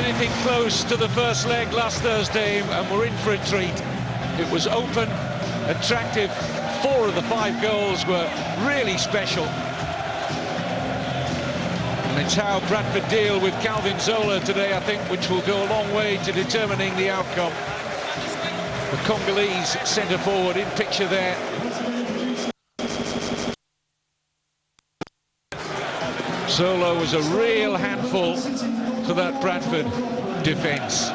anything close to the first leg last Thursday, and we're in for a treat. It was open, attractive. 4 of the 5 goals were really special. And it's how Bradford deal with Calvin Zola today, I think, which will go a long way to determining the outcome. The Congolese centre forward in picture there. Zola was a real handful for that Bradford defence.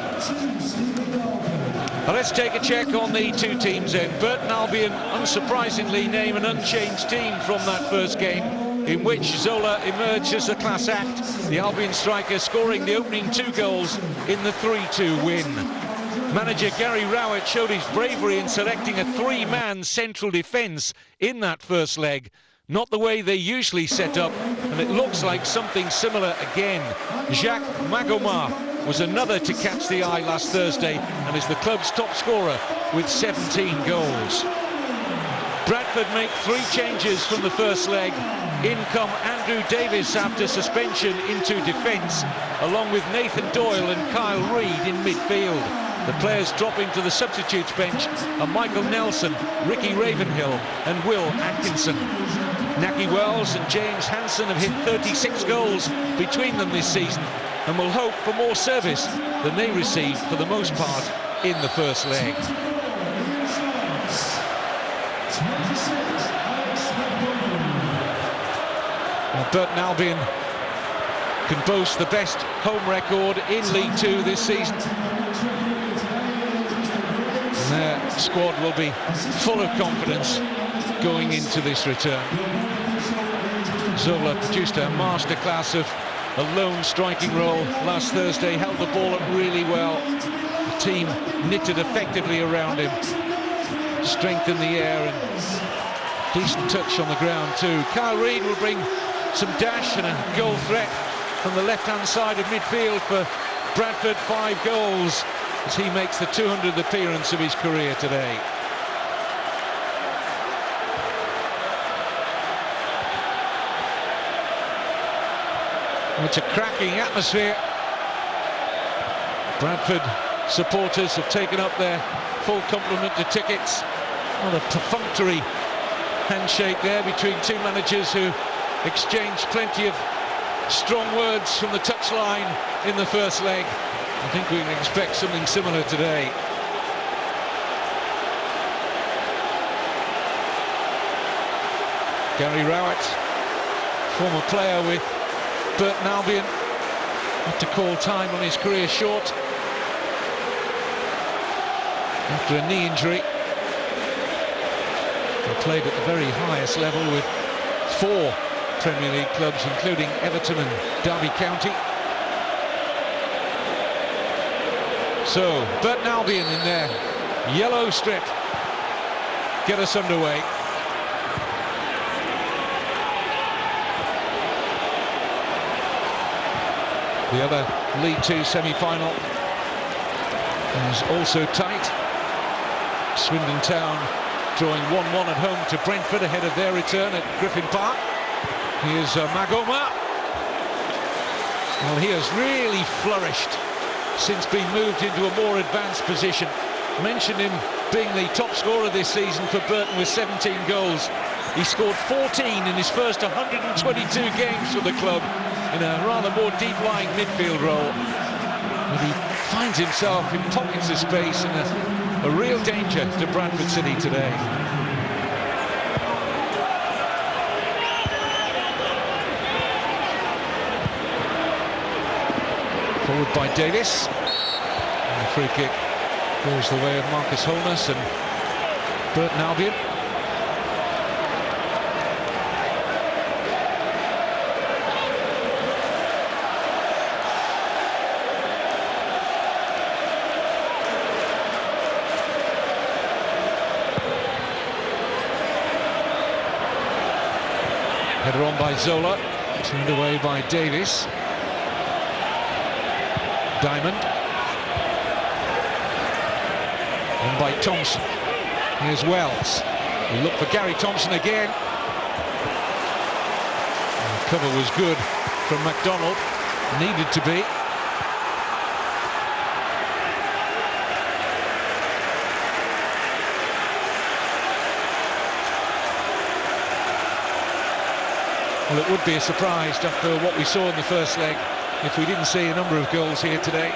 Now let's take a check on the two teams then. Burton Albion, unsurprisingly, name an unchanged team from that first game, in which Zola emerged as the class act, the Albion striker scoring the opening 2 goals in the 3-2 win. Manager Gary Rowett showed his bravery in selecting a 3-man central defence in that first leg. Not the way they usually set up, and it looks like something similar again. Jacques Magoma was another to catch the eye last Thursday and is the club's top scorer with 17 goals. Bradford make 3 changes from the first leg. In come Andrew Davis after suspension into defence, along with Nathan Doyle and Kyle Reid in midfield. The players dropping to the substitutes bench are Michael Nelson, Ricky Ravenhill and Will Atkinson. Naki Wells and James Hansen have hit 36 goals between them this season and will hope for more service than they received for the most part in the first leg. Well, Burton Albion can boast the best home record in League 2 this season. And their squad will be full of confidence going into this return. Zola produced a masterclass of a lone striking role last Thursday, held the ball up really well. The team knitted effectively around him. Strength in the air and decent touch on the ground too. Kyle Reid will bring some dash and a goal threat from the left-hand side of midfield for Bradford. 5 goals as he makes the 200th appearance of his career today. It's a cracking atmosphere. Bradford supporters have taken up their full complement of tickets. Well, a perfunctory handshake there between 2 managers who exchanged plenty of strong words from the touchline in the first leg. I think we can expect something similar today. Gary Rowett, former player with Burton Albion, had to call time on his career short after a knee injury. He played at the very highest level with 4 Premier League clubs, including Everton and Derby County. So, Burton Albion in their yellow strip get us underway. The other League 2 semi-final is also tight. Swindon Town drawing 1-1 at home to Brentford ahead of their return at Griffin Park. Here's Magoma. Well, he has really flourished since being moved into a more advanced position. Mentioned him being the top scorer this season for Burton with 17 goals. He scored 14 in his first 122 games for the club in a rather more deep-lying midfield role. But he finds himself in pockets of space and a real danger to Bradford City today. Forward by Davis. And the free kick goes the way of Marcus Holness and Burton Albion. Header on by Zola, turned away by Davis. Diamond. On by Thompson. Here's Wells. We look for Gary Thompson again. And the cover was good from MacDonald. Needed to be. Well, it would be a surprise after what we saw in the first leg if we didn't see a number of goals here today.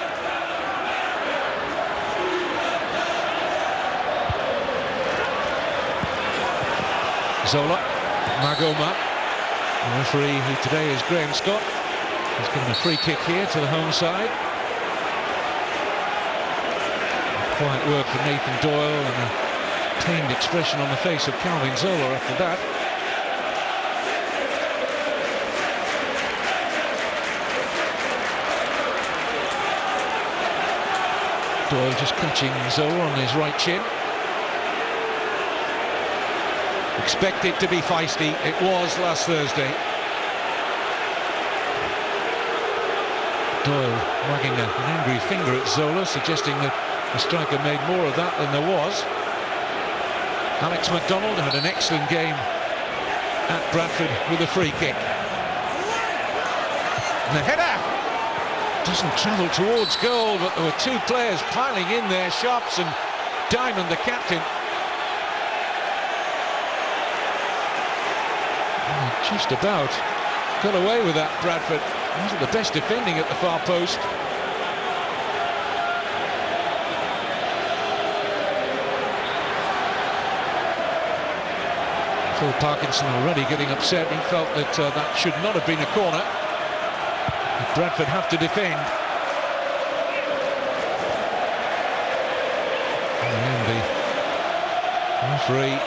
Zola, Magoma, the referee who today is Graham Scott, has given a free kick here to the home side. Quiet work from Nathan Doyle and a tamed expression on the face of Calvin Zola after that. Doyle just catching Zola on his right chin. Expect it to be feisty. It was last Thursday. Doyle wagging an angry finger at Zola, suggesting that the striker made more of that than there was. Alex MacDonald had an excellent game at Bradford with a free kick. And the header doesn't travel towards goal, but there were two players piling in there, Sharps and Diamond, the captain. Just about got away with that, Bradford. Wasn't the best defending at the far post. Phil Parkinson already getting upset. He felt that that should not have been a corner. Bradford have to defend. And the referee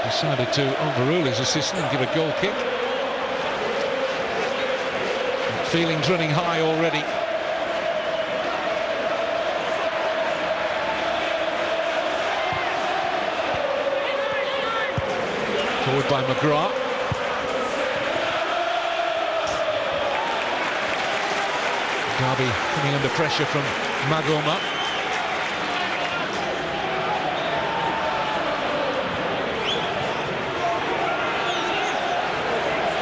decided to overrule his assistant and give a goal kick. Feelings running high already. Forward by McGrath. Derby coming under pressure from Magoma.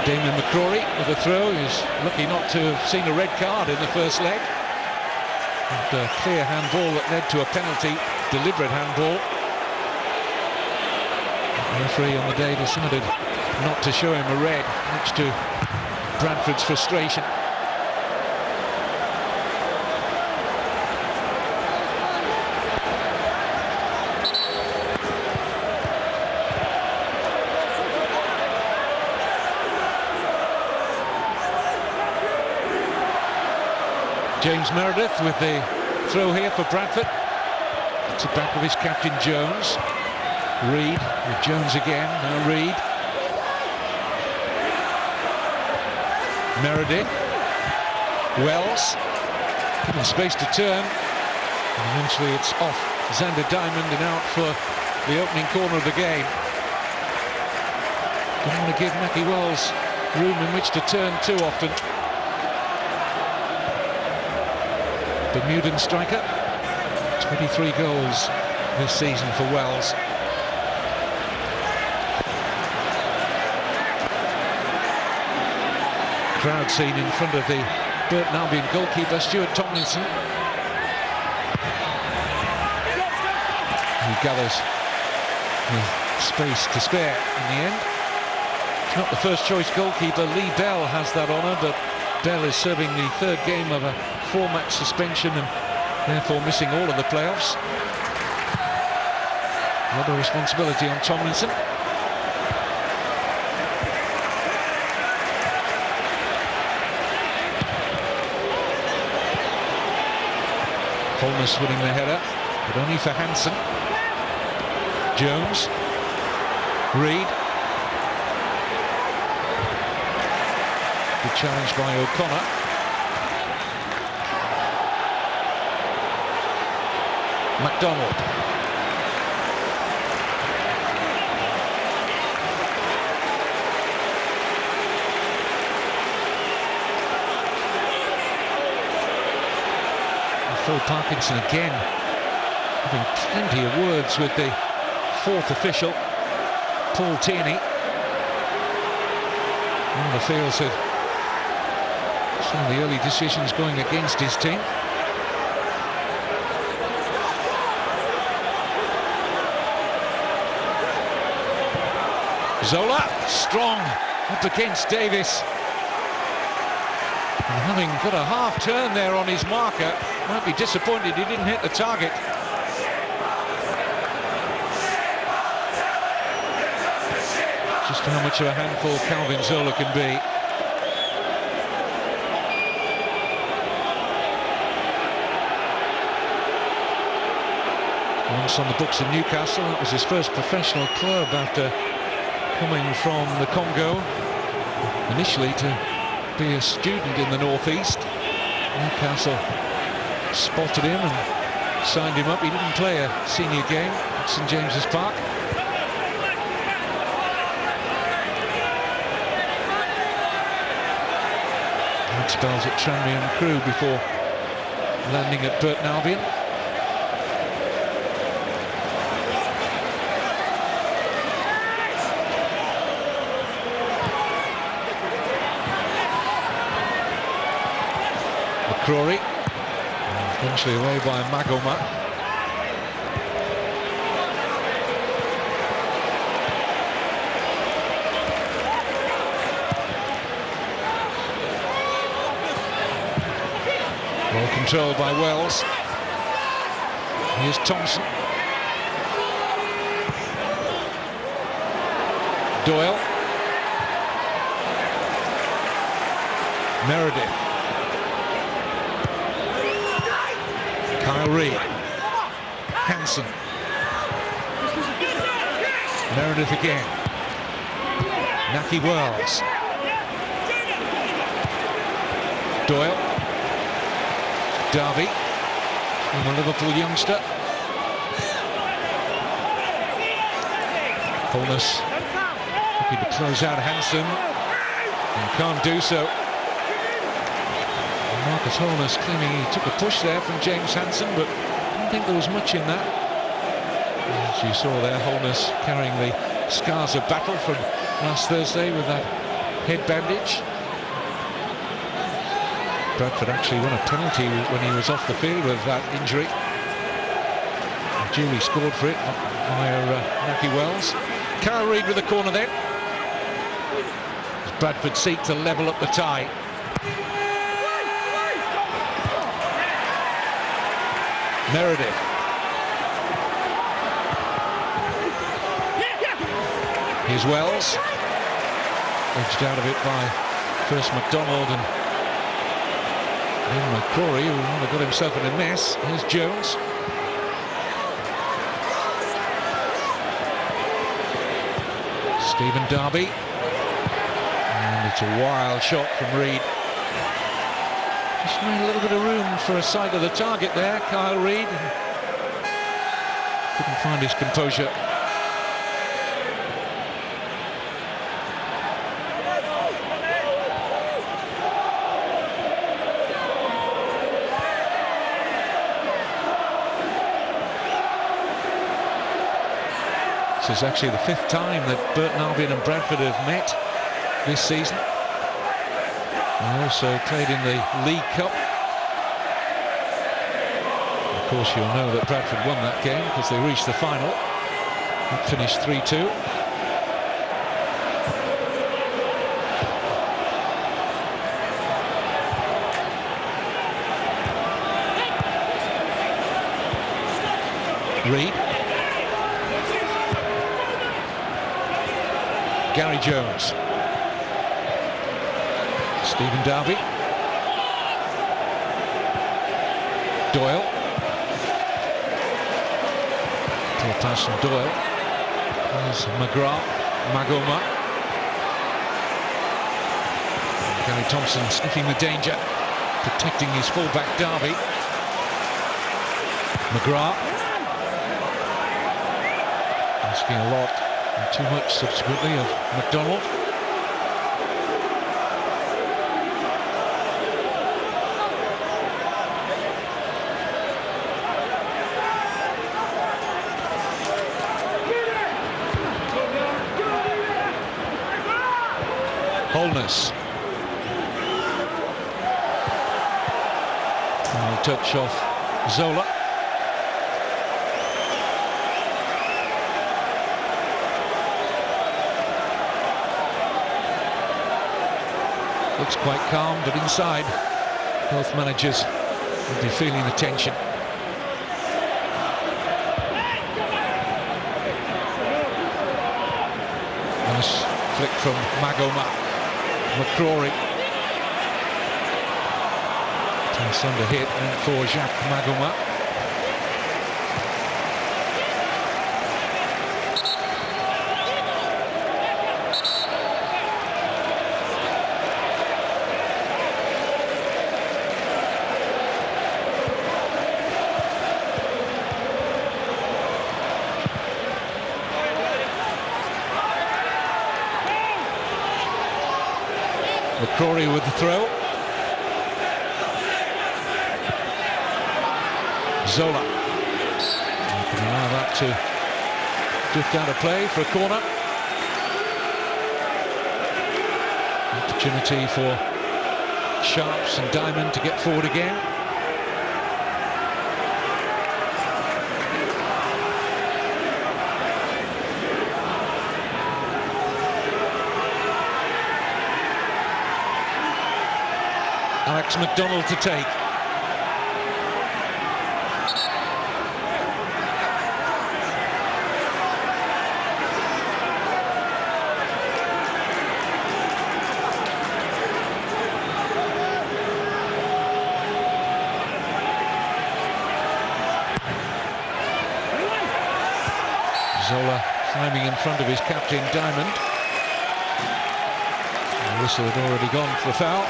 Damon McCrory with a throw. He's lucky not to have seen a red card in the first leg. And a clear handball that led to a penalty, deliberate handball. The referee on the day decided not to show him a red, much to Bradford's frustration. James Meredith with the throw here for Bradford. It's the back of his captain Jones. Reed with Jones again, now Reed. Meredith. Wells. Given space to turn. And eventually it's off Xander Diamond and out for the opening corner of the game. Don't want to give Mackie Wells room in which to turn too often. Bermudan striker, 23 goals this season for Wells. Crowd scene in front of the Burton Albion goalkeeper, Stuart Tomlinson. He gathers the space to spare in the end. It's not the first choice goalkeeper. Lee Bell has that honour, but Bell is serving the third game of a 4-match suspension and therefore missing all of the playoffs. A lot of responsibility on Tomlinson. Holness winning the header, but only for Hansen. Jones. Reed. Good challenge by O'Connor. MacDonald. Phil Parkinson again having plenty of words with the fourth official, Paul Tierney. One of the fields had some of the early decisions going against his team. Zola, strong up against Davis. And having got a half turn there on his marker, might be disappointed he didn't hit the target. Just how much of a handful Calvin Zola can be. Once on the books of Newcastle, that was his first professional club after coming from the Congo, initially to be a student in the northeast. Newcastle spotted him and signed him up. He didn't play a senior game at St James's Park. Had spells at Tranmere and Crewe before landing at Burton Albion. McCrory, eventually away by Magoma. Well controlled by Wells. Here's Thompson. Doyle. Meredith. Kyle Reid, Hansen, Meredith again, Naki Wells, Doyle, Darby, former Liverpool youngster, Holness looking to close out Hansen, and can't do so. Marcus Holness claiming he took a push there from James Hansen, but I don't think there was much in that. As you saw there, Holness carrying the scars of battle from last Thursday with that head bandage. Bradford actually won a penalty when he was off the field with that injury. And duly scored for it via Naki Wells. Kyle Reid with the corner then. As Bradford seek to level up the tie. Meredith. Here's Wells. Edged out of it by first McDonald and then McCrory, who would have got himself in a mess. Here's Jones. Stephen Darby. And it's a wild shot from Reid. Just made a little bit of room for a sight of the target there, Kyle Reid. Couldn't find his composure. This is actually the fifth time that Burton Albion and Bradford have met this season. They also played in the League Cup. Of course, you'll know that Bradford won that game because they reached the final. It finished 3-2. Reid. Gary Jones. Stephen Darby. Doyle. Clear pass from Doyle. There's McGrath. Magoma. Gary Thompson sniffing the danger, protecting his fullback Darby. McGrath. Asking a lot and too much subsequently of McDonald. Holness. Final touch off Zola. Looks quite calm, but inside, both managers will be feeling the tension. Nice flick from Magoma. McCrory. Pass under hit and for Jacques Magoma. McCrory with the throw. Zola. You can allow that to drift out of play for a corner. Opportunity for Sharps and Diamond to get forward again. Alex McDonald to take. Zola climbing in front of his captain, Diamond. The whistle had already gone for a foul.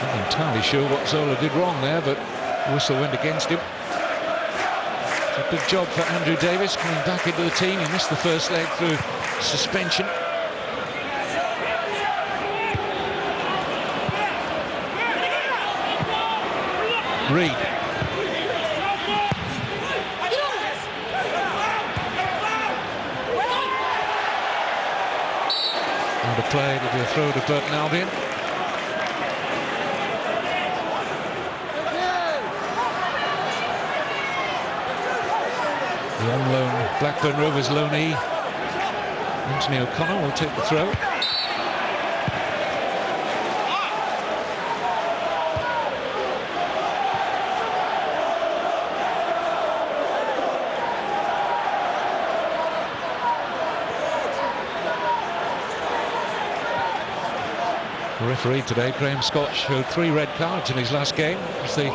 Not entirely sure what Zola did wrong there, but the whistle went against him. It's a big job for Andrew Davis coming back into the team. He missed the first leg through suspension. Reed. Out of play, it'll be a throw to Burton Albion. The on loan Blackburn Rovers loanee Anthony O'Connor will take the throw. The referee today, Graham Scott, showed 3 red cards in his last game. It was the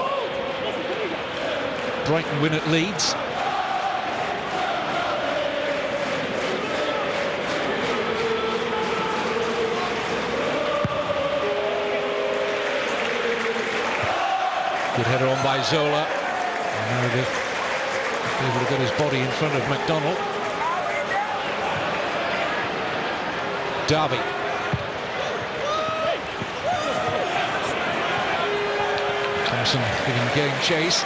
Brighton win at Leeds. Good header on by Zola. And Meredith able to get his body in front of McDonald. Derby. Thompson giving game chase.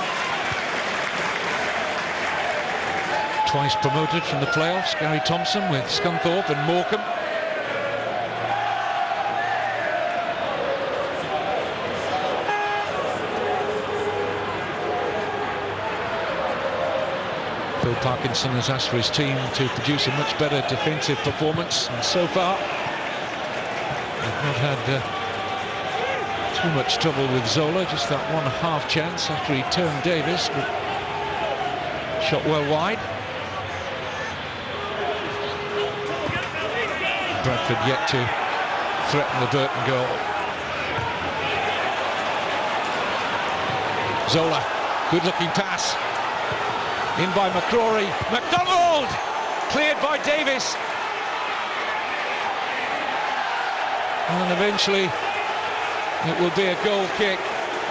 Twice promoted from the playoffs, Gary Thompson with Scunthorpe and Morecambe. Phil Parkinson has asked for his team to produce a much better defensive performance, and so far they've not had too much trouble with Zola. Just that one half chance after he turned Davis, but shot well wide. Bradford yet to threaten the Burton goal. Zola, good looking pass. In by McCrory. McDonald! Cleared by Davis. And eventually it will be a goal kick.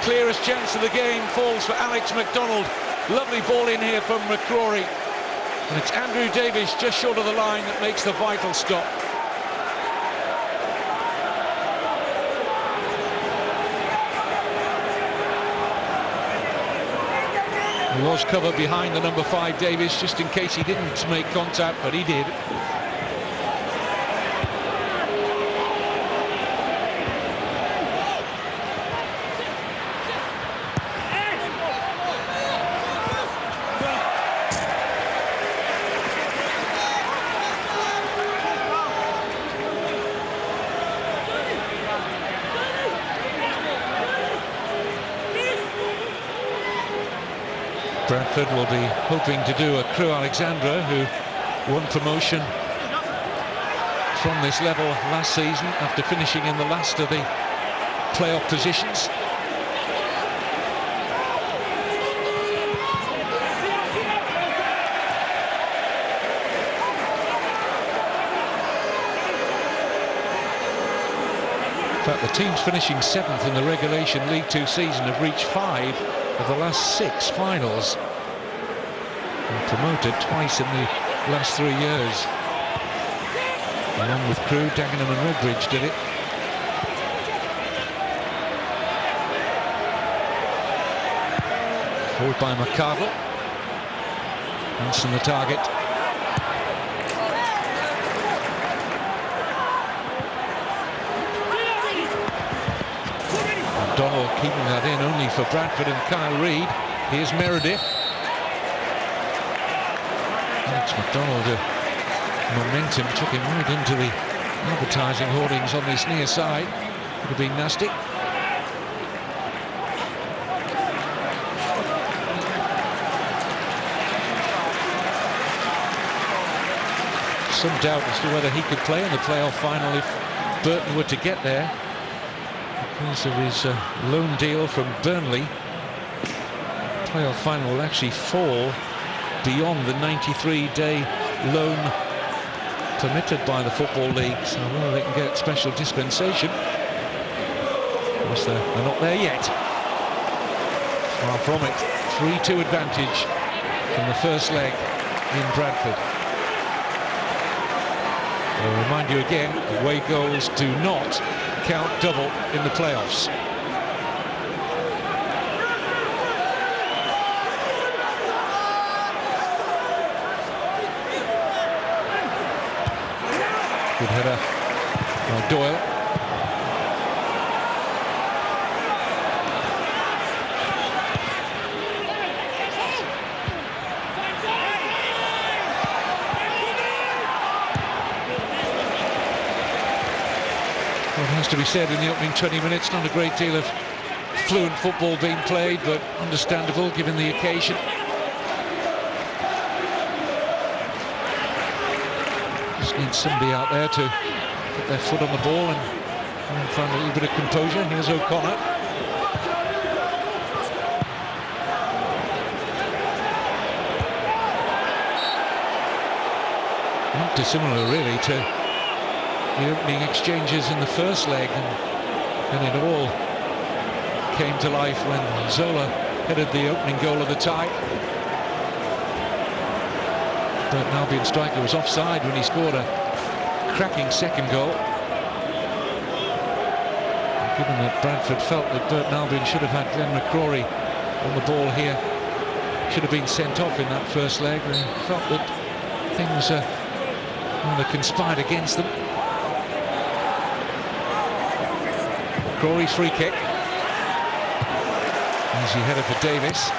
Clearest chance of the game falls for Alex McDonald. Lovely ball in here from McCrory. And it's Andrew Davis just short of the line that makes the vital stop. There was cover behind the number 5 Davis just in case he didn't make contact, but he did. Bradford will be hoping to do a Crewe Alexandra, who won promotion from this level last season after finishing in the last of the playoff positions. In fact, the teams finishing 7th in the regulation League Two season have reached 5 of the last 6 finals and promoted twice in the last 3 years. Along with Crewe, Dagenham and Redbridge did it. Forward by McCardle. Hanson the target. Donald keeping that in only for Bradford and Kyle Reid. Here's Meredith. Alex McDonald, momentum took him right into the advertising hoardings on this near side. Could have been nasty. Some doubt as to whether he could play in the playoff final if Burton were to get there, because of his loan deal from Burnley. Playoff final will actually fall beyond the 93-day loan permitted by the Football League, so whether they can get special dispensation. Of course, they're not there yet. Far from it. 3-2 advantage from the first leg in Bradford. I'll remind you again, away goals do not count double in the playoffs. Good header by Doyle. Well, it has to be said, in the opening 20 minutes, not a great deal of fluent football being played, but understandable given the occasion. Just need somebody out there to put their foot on the ball and find a little bit of composure. Here's O'Connor. Not dissimilar, really, to the opening exchanges in the first leg, and it all came to life when Zola headed the opening goal of the tie. Burton Albion striker was offside when he scored a cracking second goal. And given that Bradford felt that Burton Albion should have had Glenn McCrory on the ball here, should have been sent off in that first leg, they felt that things kind of conspired against them. McCrory's free kick. Easy header for Davis.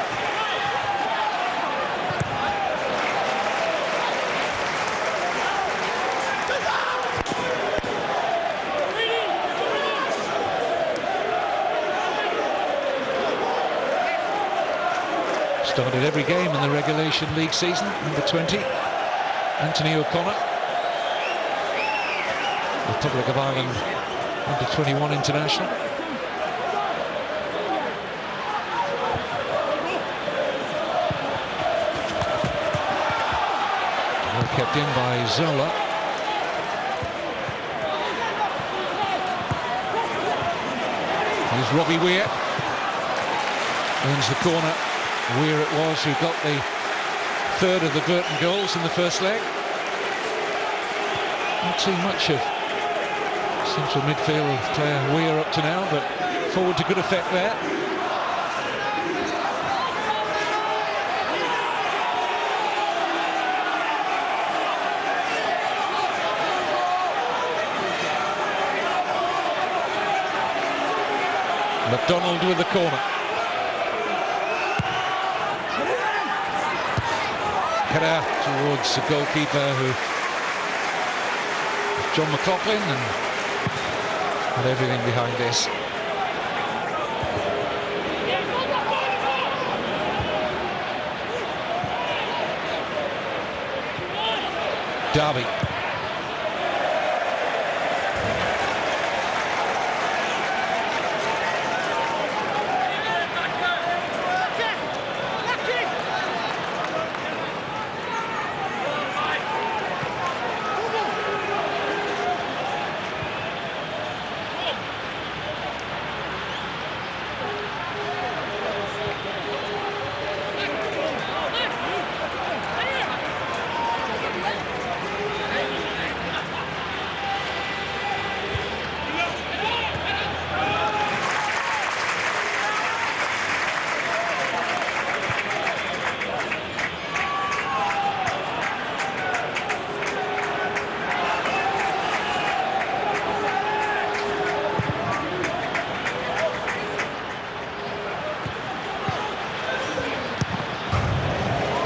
Started every game in the regulation league season, number 20, Anthony O'Connor. Republic of Ireland under 21 international. Well kept in by Zola. Here's Robbie Weir. Earns the corner. Weir it was who got the third of the Burton goals in the first leg. Not seen much of central midfield player Weir up to now, but forward to good effect there. McDonald with the corner. Header towards the goalkeeper, who John McLaughlin, and had everything behind this. Derby.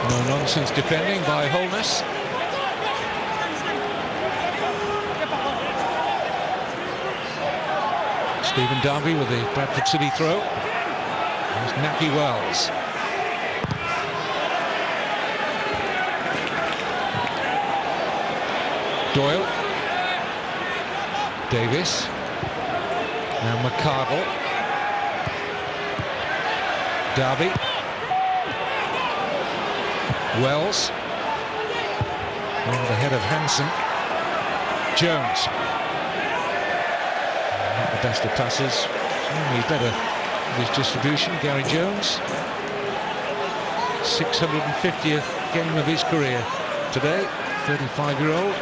No-nonsense defending by Holness. Stephen Derby with the Bradford City throw. There's Naki Wells. Doyle. Davis. Now McCardle. Derby. Wells. Over the head of Hansen. Jones. Not the best of passes. He's better with his distribution. Gary Jones. 650th game of his career today. 35-year-old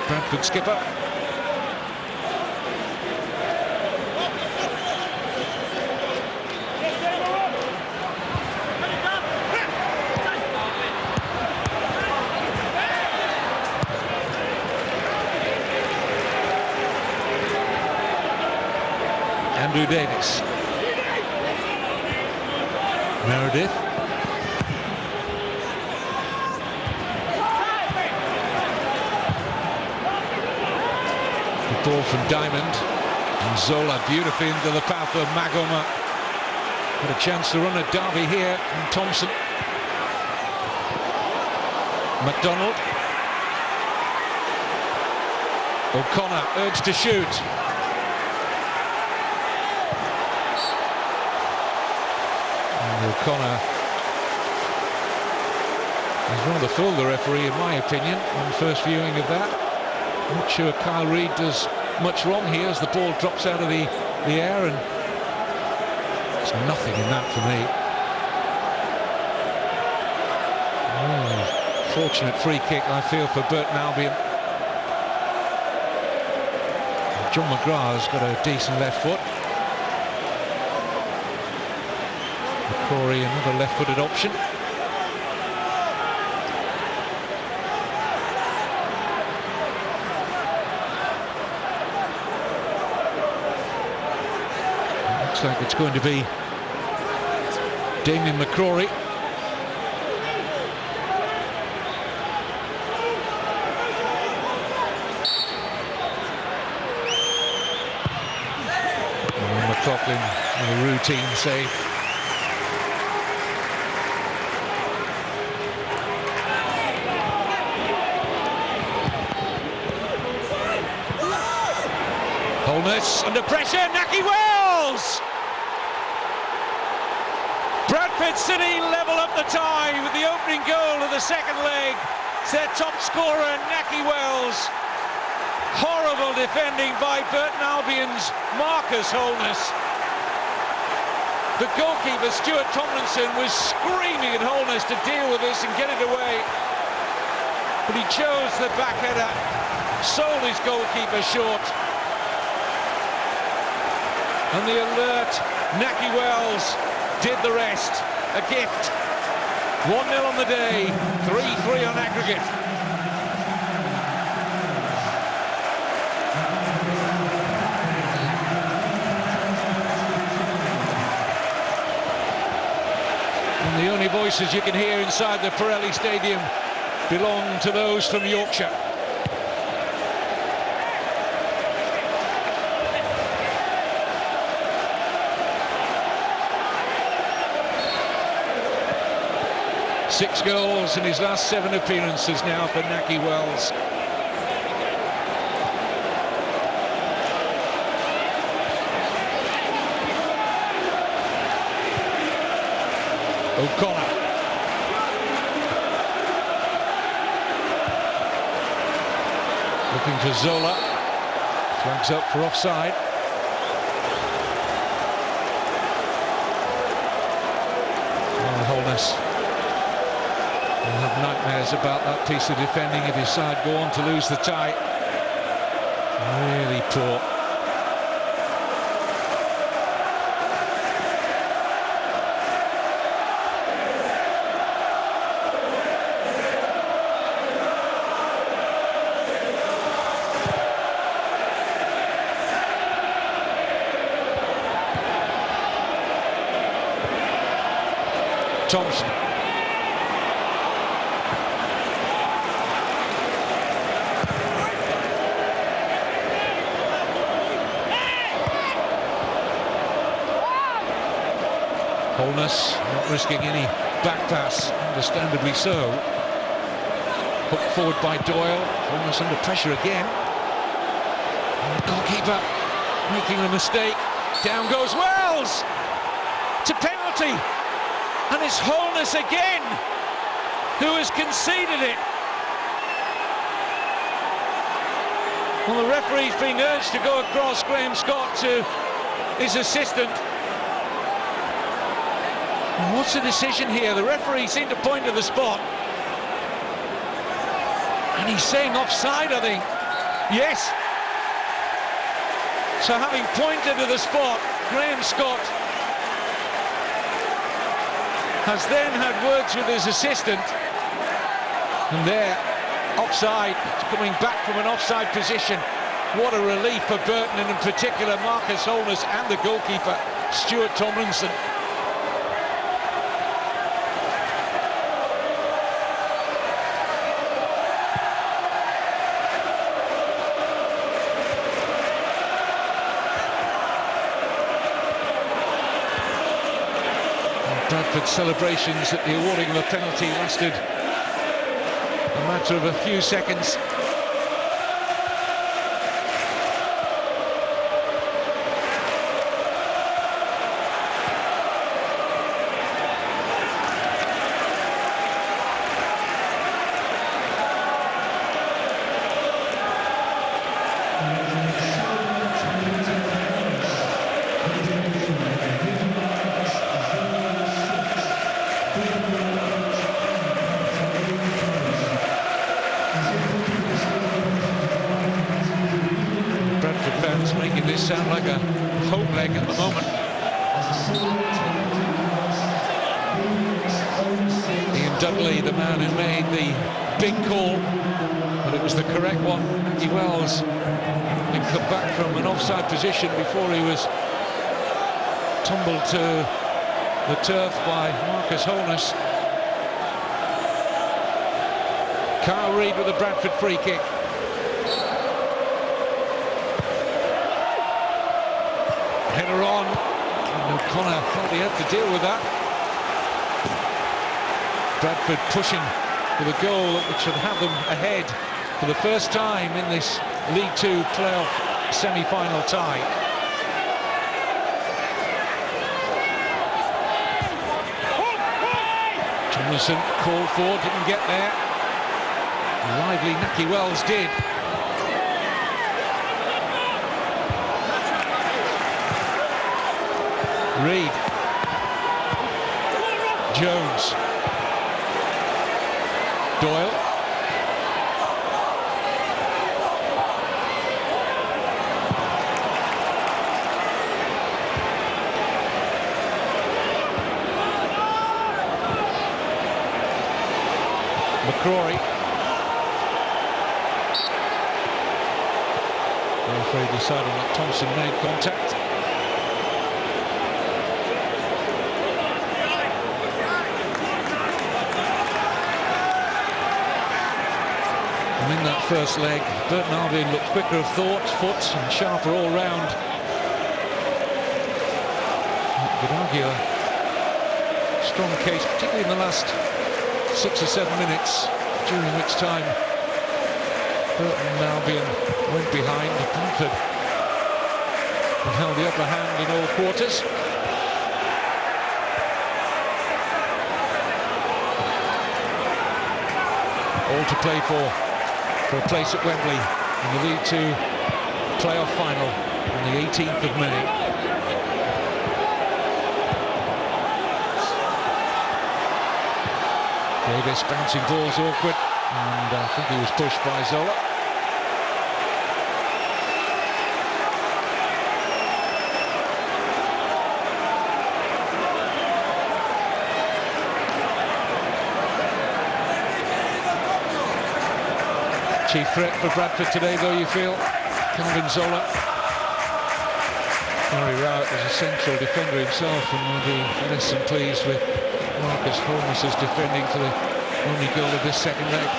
Bradford skipper. Andrew Davis. Meredith. The ball from Diamond. And Zola beautifully into the path of Magoma. Got a chance to run a Derby here from Thompson. McDonald. O'Connor urged to shoot. O'Connor has rather fooled the referee, in my opinion, on first viewing of that. Not sure Kyle Reid does much wrong here as the ball drops out of the air, and there's nothing in that for me. Oh, fortunate free kick, I feel, for Burton Albion. John McGrath's got a decent left foot. Corey, another left-footed option. Looks like it's going to be Damien McCrory. And McLaughlin with a routine save. Holness under pressure, Naki Wells! Bradford City level up the tie with the opening goal of the second leg. It's their top scorer, Naki Wells. Horrible defending by Burton Albion's Marcus Holness. The goalkeeper, Stuart Tomlinson, was screaming at Holness to deal with this and get it away. But he chose the back header, sold his goalkeeper short. And the alert Naki Wells did the rest. A gift. 1-0 on the day, 3-3 on aggregate. And the only voices you can hear inside the Pirelli Stadium belong to those from Yorkshire. Six goals in his last 7 appearances now for Naki Wells. O'Connor. Looking for Zola. Flags up for offside. Holness will have nightmares about that piece of defending if his side go on to lose the tie. Really poor. Thompson. Holness not risking any back pass, understandably so. Hooked forward by Doyle. Holness under pressure again. And the goalkeeper making a mistake. Down goes Wells! To penalty! And it's Holness again who has conceded it. Well, the referee's been urged to go across, Graham Scott, to his assistant. And what's the decision here? The referee seemed to point to the spot. And he's saying offside, I think. Yes. So having pointed to the spot, Graham Scott has then had words with his assistant, and there, offside, coming back from an offside position. What a relief for Burton, and in particular Marcus Holness and the goalkeeper, Stuart Tomlinson. Bradford celebrations at the awarding of a penalty lasted a matter of a few seconds. Making this sound like a home leg at the moment. Ian Dudley, the man who made the big call, but it was the correct one. Andy Wells had come back from an offside position before he was tumbled to the turf by Marcus Holness. Kyle Reid with a Bradford free kick. Header on, and O'Connor thought he had to deal with that. Bradford pushing for the goal which would have them ahead for the first time in this League Two playoff semi-final tie. Tomlinson called for, didn't get there. Lively Naki Wells did. Reid, Jones, Doyle, McCrory. The referee deciding that Thompson made contact. In that first leg, Burton Albion looked quicker of thought, foot and sharper all round. You could argue a strong case, particularly in the last 6 or 7 minutes, during which time Burton Albion went behind. Bradford held the upper hand in all quarters. All to play for a place at Wembley in the League Two playoff final on the 18th of May. Davis bouncing balls awkward, and I think he was pushed by Zola. Chief threat for Bradford today, though, you feel? Calvin Zola. Gary Rowett was a central defender himself, and will be less than pleased with Marcus Holmes' defending for the only goal of this second leg.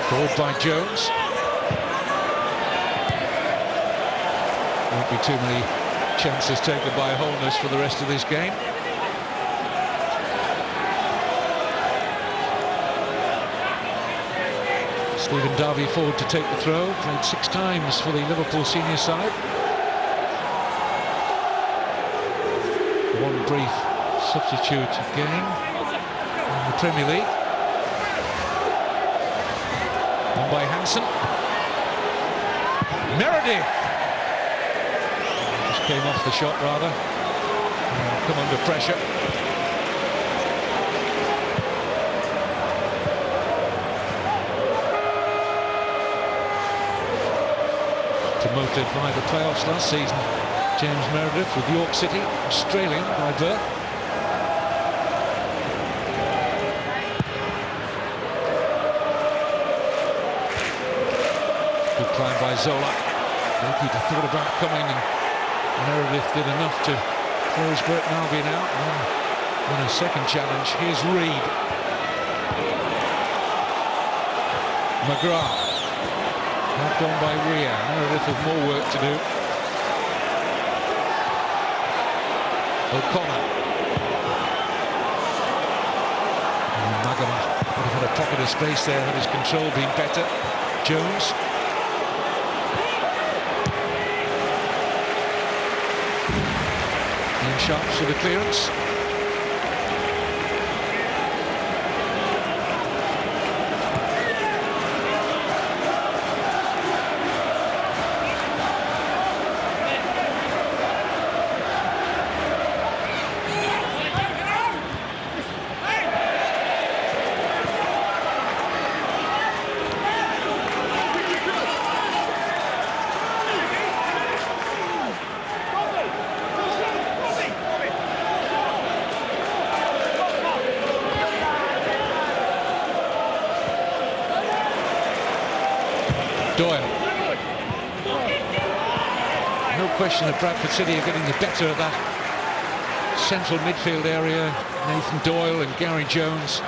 Forward by Jones. Won't be too many chances taken by Holness for the rest of this game. Stephen Darby forward to take the throw. Played 6 times for the Liverpool senior side. One brief substitute game in the Premier League. By Hansen. Meredith just came off the shot rather. Come under pressure. Promoted by the playoffs last season, James Meredith with York City, Australian by birth. Good climb by Zola. Goalkeeper thought about coming, and Meredith did enough to close Burton Albion out. And then a second challenge. Here's Reed. McGrath. Knocked on by Weir. Meredith with more work to do. O'Connor. Magama would have had a pocket of space there had his control been better. Jones. Ian Sharps for the clearance. Doyle. No question that Bradford City are getting the better of that central midfield area. Nathan Doyle and Gary Jones.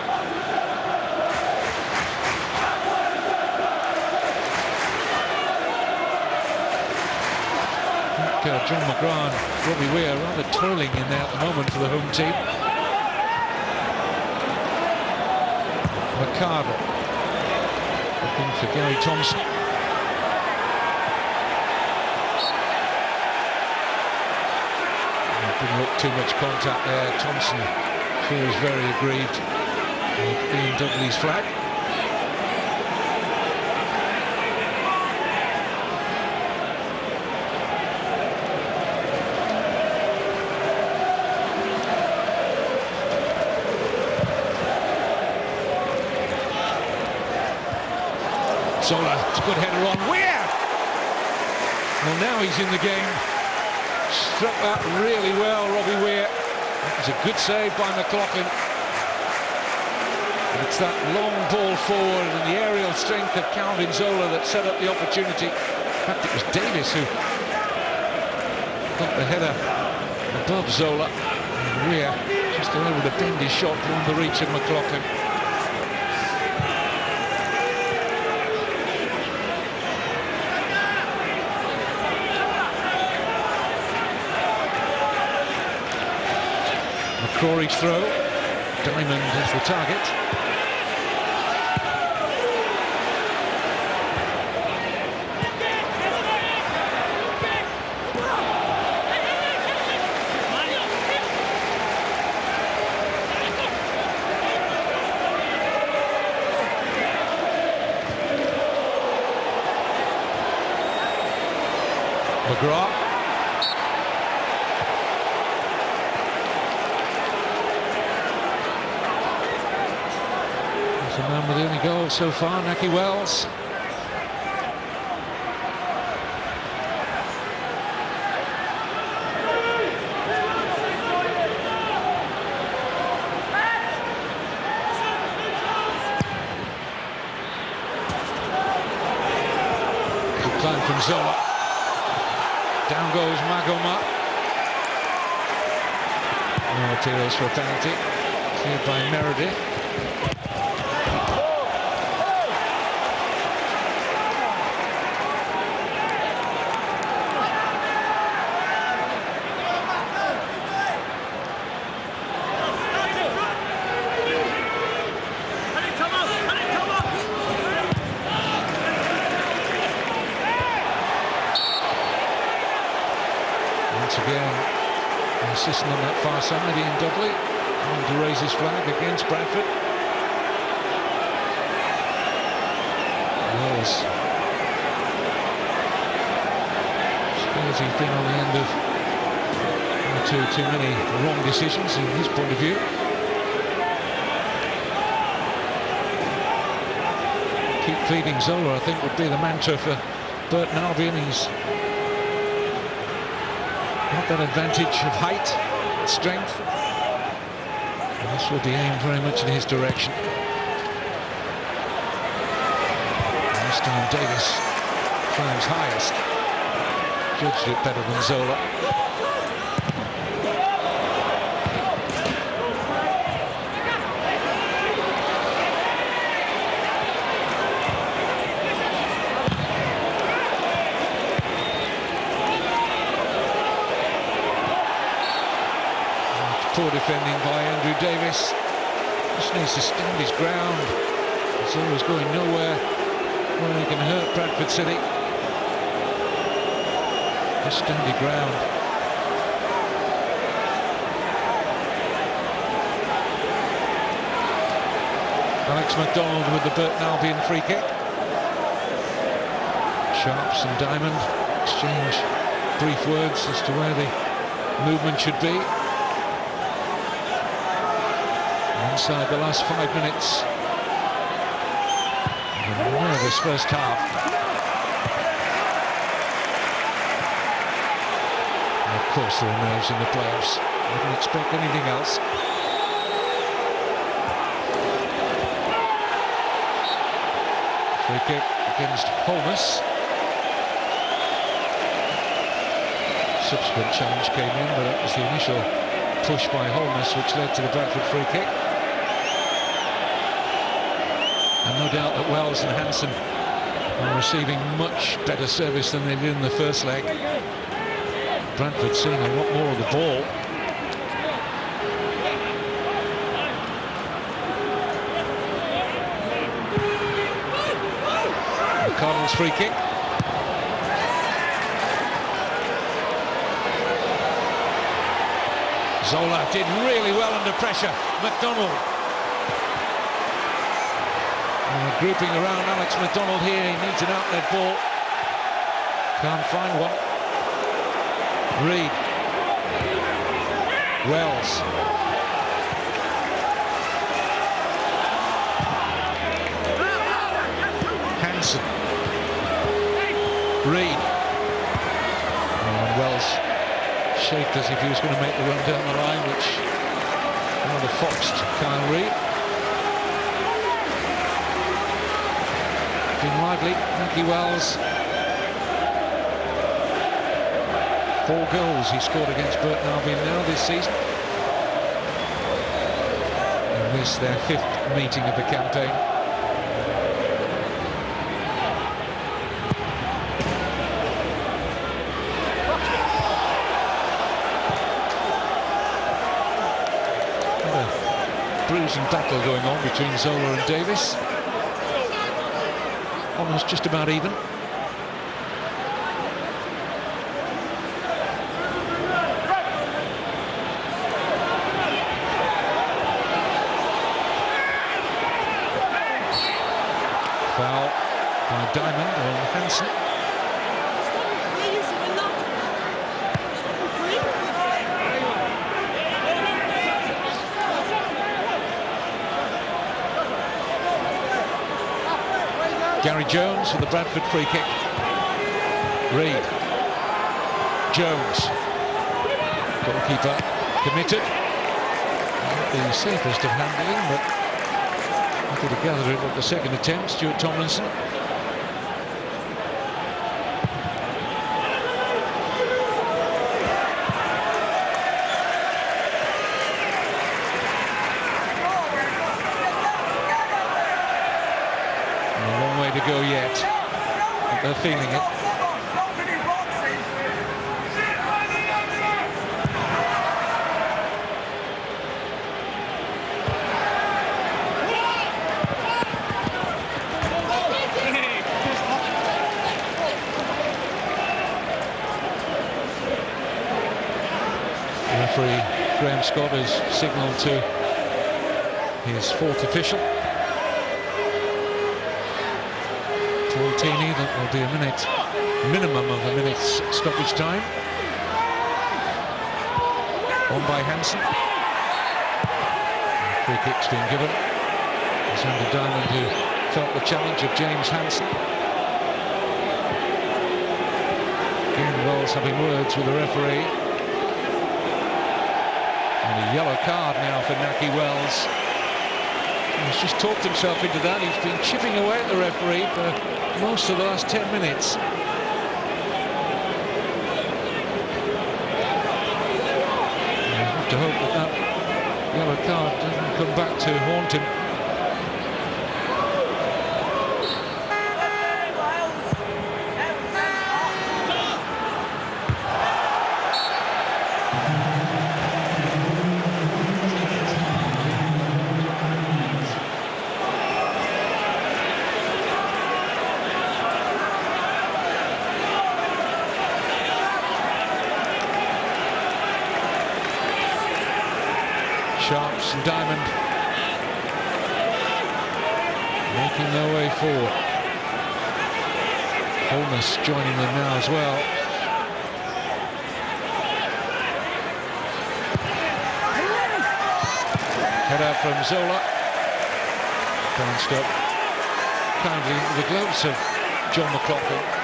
I think John McGrath and Robbie Weir rather toiling in there at the moment for the home team. McCarver looking for Gary Thompson. Didn't look too much contact there. Thompson feels very aggrieved with Ian Dudley's flag. Zola, it's a good header on. Weir! Well, now he's in the game. Struck that really well, Robbie Weir. That was a good save by McLaughlin. And it's that long ball forward and the aerial strength of Calvin Zola that set up the opportunity. In fact, it was Davis who got the header above Zola. And Weir just able to bend his shot beyond the reach of McLaughlin. Crawley's throw. Diamond is the target. McGrath. There's a man with the only goal so far, Naki Wells. Good climb from Zola. Down goes Magoma. No appeals for a penalty. Cleared by Meredith. Once again, an assistant on that far side, Ian Dudley, trying to raise his flag against Bradford. Wells feels he's been on the end of too many wrong decisions in his point of view. Keep feeding Zola, I think, would be the mantra for Burton Albion. He's got that advantage of height, strength. And this will be aimed very much in his direction. And this time Davis climbs highest. Judged it better than Zola. Poor defending by Andrew Davis. Just needs to stand his ground. Zola's going nowhere where he can hurt Bradford City. Just stand your ground. Alex MacDonald with the Burton Albion free kick. Sharps and Diamond exchange brief words as to where the movement should be. Inside the last 5 minutes. A nervous first half. And of course there are nerves in the playoffs. Wouldn't expect anything else. Free kick against Holness. Subsequent challenge came in, but that was the initial push by Holness which led to the Bradford free kick. And no doubt that Wells and Hansen are receiving much better service than they did in the first leg. Bradford seeing a lot more of the ball. The Cardinals free kick. Zola did really well under pressure. MacDonald. Grouping around Alex MacDonald here. He needs an outlet ball. Can't find one. Reed. Wells. Hansen. Reed. And Wells shaped as if he was going to make the run down the line, which rather foxed Kyle Reed. Been lively, Naki Wells. 4 goals he scored against Burton Albion now this season. And this their 5th meeting of the campaign. bruising battle going on between Zola and Davis. Almost just about even. Foul by Diamond on Hansen. Gary Jones with the Bradford free kick. Reid. Jones. Goalkeeper committed. Not the safest of handling, but happy to gather it at the second attempt. Stuart Tomlinson. To go yet, but they're feeling it. Referee Graham Scott has signalled to his fourth official. Tini, that will be a minute, minimum of a minute's stoppage time. On by Hansen. Free kick's been given. It's under Diamond, who felt the challenge of James Hansen. Again, Wells having words with the referee. And a yellow card now for Naki Wells. He's just talked himself into that. He's been chipping away at the referee for most of the last 10 minutes. You have to hope that that yellow card doesn't come back to haunt him. Sharps and Diamond making their way forward. Holness joining them now as well. Header from Zola. Bounced up kindly into the gloves of John McLaughlin.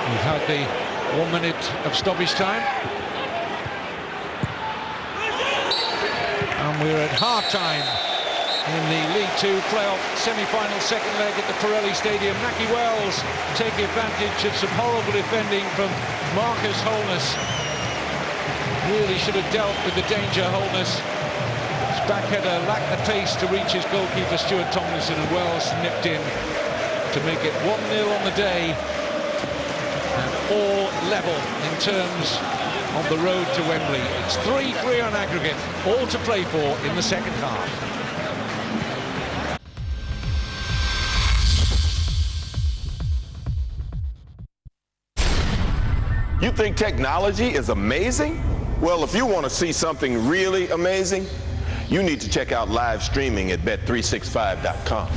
We've had the 1 minute of stoppage time. And we're at half-time in the League Two playoff semi-final second leg at the Pirelli Stadium. Naki Wells taking advantage of some horrible defending from Marcus Holness. Really should have dealt with the danger, Holness. His back header lacked the pace to reach his goalkeeper, Stuart Tomlinson, and Wells nipped in to make it 1-0 on the day. And all level in terms of the road to Wembley. It's 3-3 on aggregate, all to play for in the second half. You think technology is amazing? Well, if you want to see something really amazing, you need to check out live streaming at bet365.com.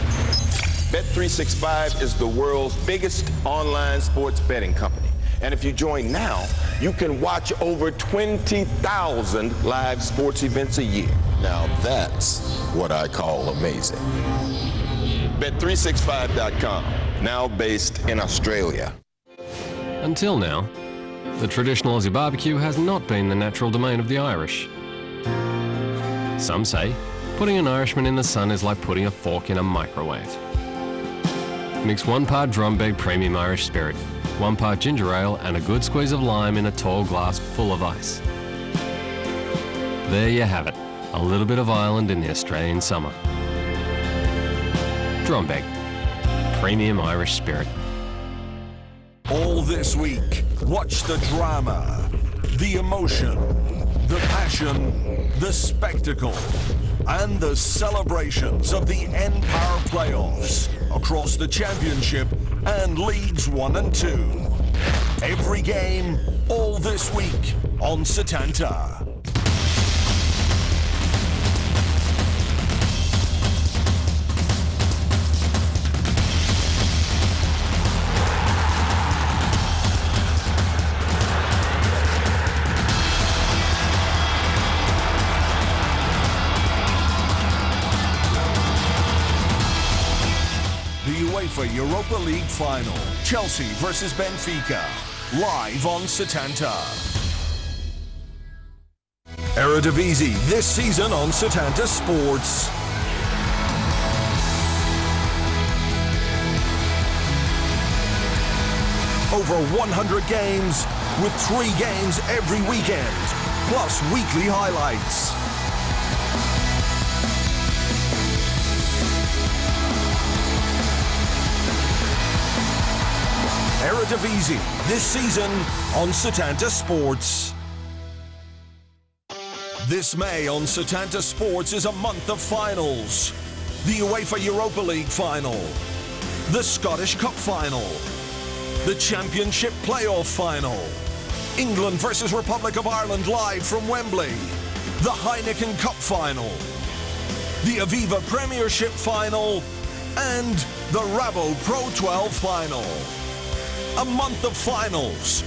Bet365 is the world's biggest online sports betting company. And if you join now, you can watch over 20,000 live sports events a year. Now that's what I call amazing. Bet365.com, now based in Australia. Until now, the traditional Aussie barbecue has not been the natural domain of the Irish. Some say putting an Irishman in the sun is like putting a fork in a microwave. Mix 1 part Drombeg Premium Irish Spirit 1 part ginger ale and a good squeeze of lime in a tall glass full of ice. There you have it, a little bit of Ireland in the Australian summer. Drombeg, premium Irish spirit. All this week, watch the drama, the emotion, the passion, the spectacle, and the celebrations of the N-Power playoffs across the Championship and Leagues 1 and 2. Every game, all this week on Setanta. UEFA Europa League final, Chelsea versus Benfica, live on Setanta. Eredivisie this season on Setanta Sports. Over 100 games with 3 games every weekend, plus weekly highlights. Eredivisie this season on Setanta Sports. This May on Setanta Sports is a month of finals. The UEFA Europa League final, the Scottish Cup final, the Championship playoff final, England versus Republic of Ireland live from Wembley, the Heineken Cup final, the Aviva Premiership final, and the Rabo Pro 12 final. A month of finals.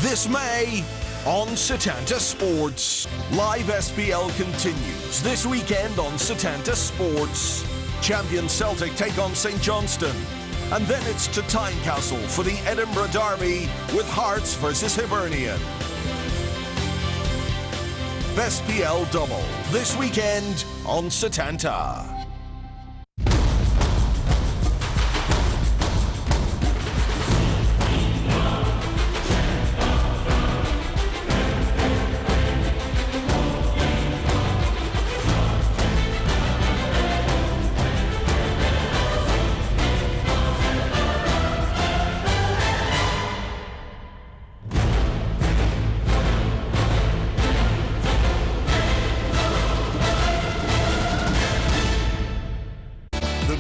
This May on Setanta Sports. Live SPL continues this weekend on Setanta Sports. Champion Celtic take on St Johnstone. And then it's to Tynecastle for the Edinburgh Derby with Hearts versus Hibernian. SPL double this weekend on Setanta.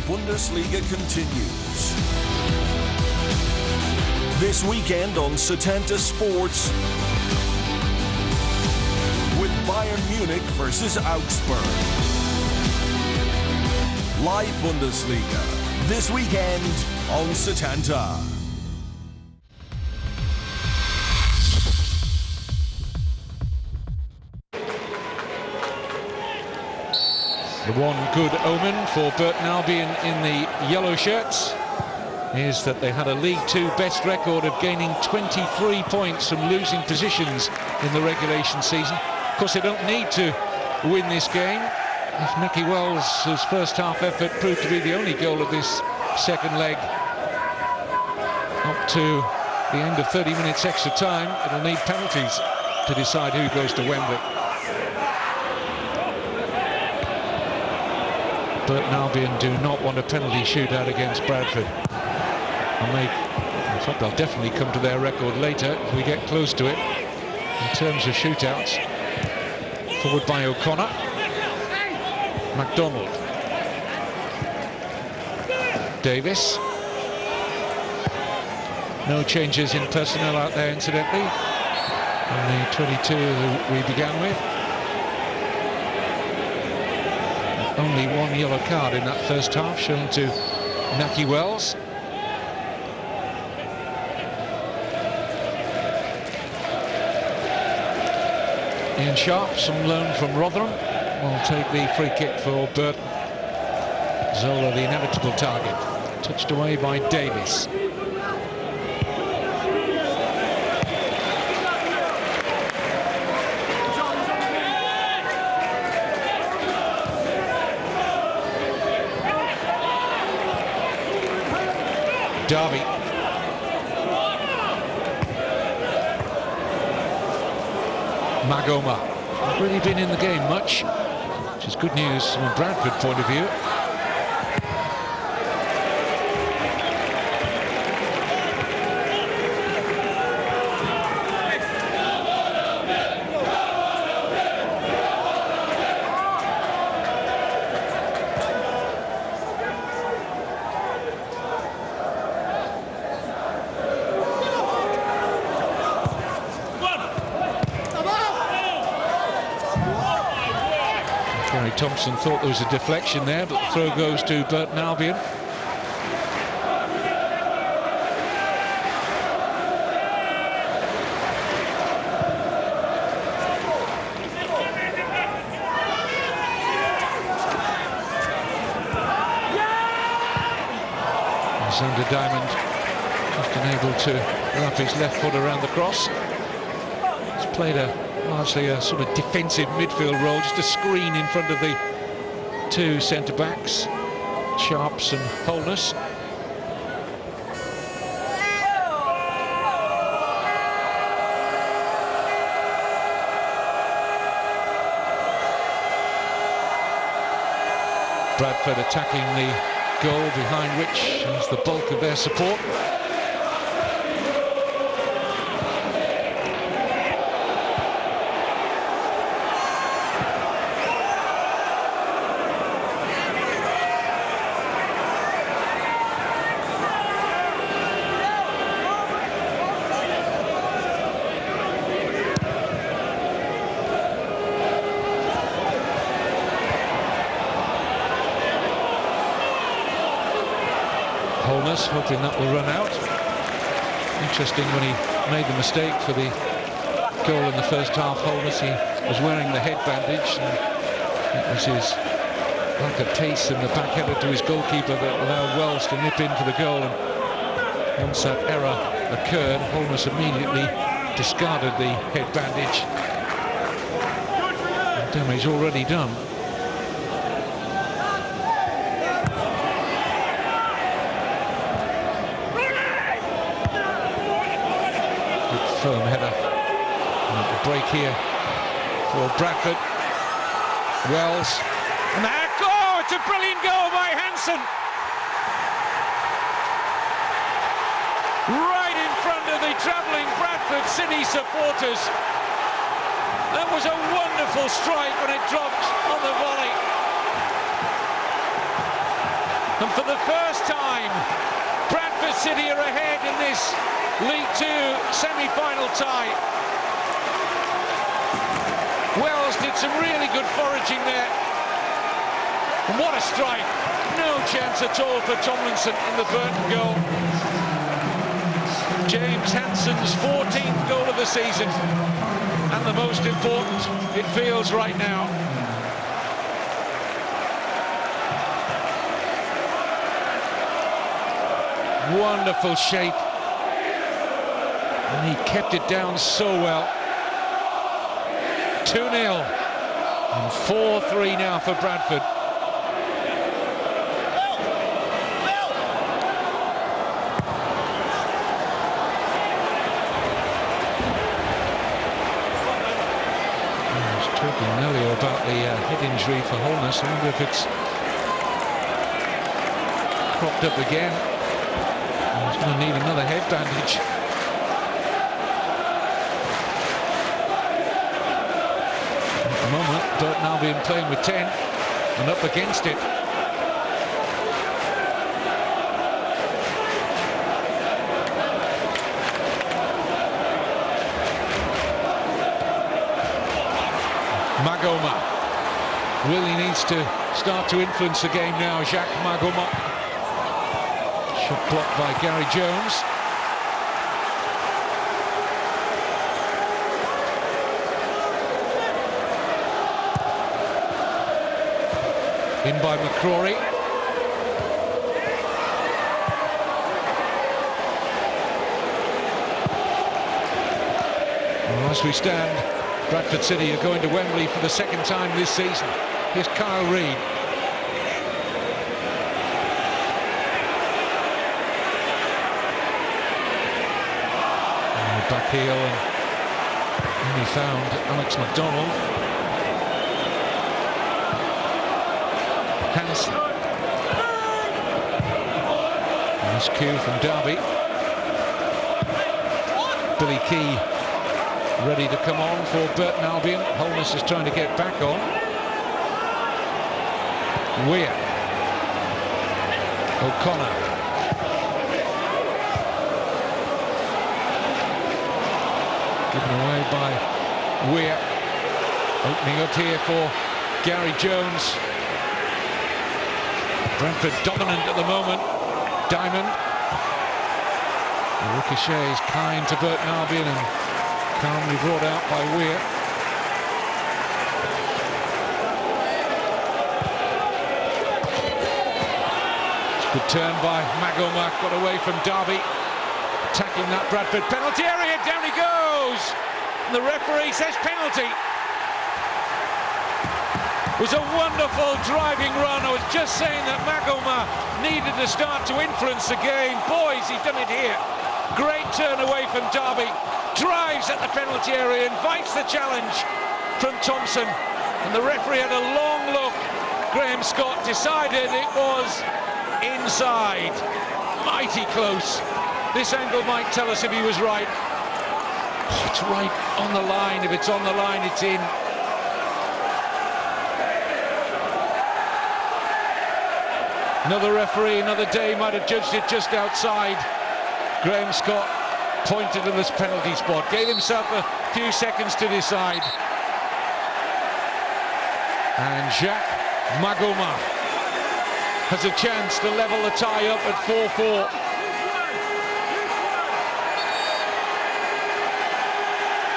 Bundesliga continues. This weekend on Setanta Sports with Bayern Munich versus Augsburg. Live Bundesliga this weekend on Setanta. The one good omen for Burton Albion in the yellow shirts is that they had a League Two best record of gaining 23 points from losing positions in the regulation season. Of course, they don't need to win this game. If Mickey Wells' first half effort proved to be the only goal of this second leg, up to the end of 30 minutes extra time, it'll need penalties to decide who goes to Wembley. Burton Albion do not want a penalty shootout against Bradford. And in fact, they'll definitely come to their record later if we get close to it. In terms of shootouts, forward by O'Connor. MacDonald. Davis. No changes in personnel out there, incidentally. Only 22 who we began with. Only one yellow card in that first half, shown to Naki Wells. Ian Sharp, some loan from Rotherham, will take the free kick for Burton. Zola, the inevitable target, touched away by Davis. Derby. Magoma. Not really been in the game much, which is good news from a Bradford point of view. Gary Thompson thought there was a deflection there, but the throw goes to Burton Albion. Alexander Diamond just unable to wrap his left foot around the cross. He's played largely a sort of defensive midfield role, just a screen in front of the two centre-backs, Sharps and Holness. Bradford attacking the goal behind which is the bulk of their support. Holness hoping that will run out. Interesting, when he made the mistake for the goal in the first half, Holness, he was wearing the head bandage, and it was his lack of pace and the back header to his goalkeeper that allowed Wells to nip in for the goal. And once that error occurred, Holness immediately discarded the head bandage. Damage already done. Firm header. A break here for Bradford. Wells. And that, oh, it's a brilliant goal by Hansen. Right in front of the travelling Bradford City supporters. That was a wonderful strike when it dropped on the volley. And for the first time, Bradford City are ahead in this League Two semi-final tie. Wells did some really good foraging there. And what a strike. No chance at all for Tomlinson in the Burton goal. James Hansen's 14th goal of the season. And the most important, it feels right now. Wonderful shape. And he kept it down so well. 2-0 and 4-3 now for Bradford. I was talking earlier about the head injury for Holness. I wonder if it's cropped up again. He's going to need another head bandage. At the moment, Burton Albion playing with 10 and up against it. Magoma really needs to start to influence the game now. Jacques Magoma. Shot blocked by Gary Jones. In by McCrory. Well, as we stand, Bradford City are going to Wembley for the second time this season. Here's Kyle Reid. Back heel, and And he found Alex McDonald. Hansen. Nice cue from Derby. Billy Key ready to come on for Burton Albion. Holness is trying to get back on. Weir. O'Connor. Given away by Weir. Opening up here for Gary Jones. Bradford dominant at the moment. Diamond. The ricochet is kind to Burton Albion and calmly brought out by Weir. Good turn by Magoma, got away from Derby. Attacking that Bradford penalty area, down he goes! And the referee says penalty. It was a wonderful driving run. I was just saying that Magoma needed to start to influence the game. Boys, he's done it here. Great turn away from Derby. Drives at the penalty area, invites the challenge from Thompson. And the referee had a long look. Graham Scott decided it was inside. Mighty close. This angle might tell us if he was right. Oh, it's right on the line. If it's on the line, it's in. Another referee, another day might have judged it just outside. Graham Scott pointed to this penalty spot, gave himself a few seconds to decide. And Jacques Magoma has a chance to level the tie up at 4-4.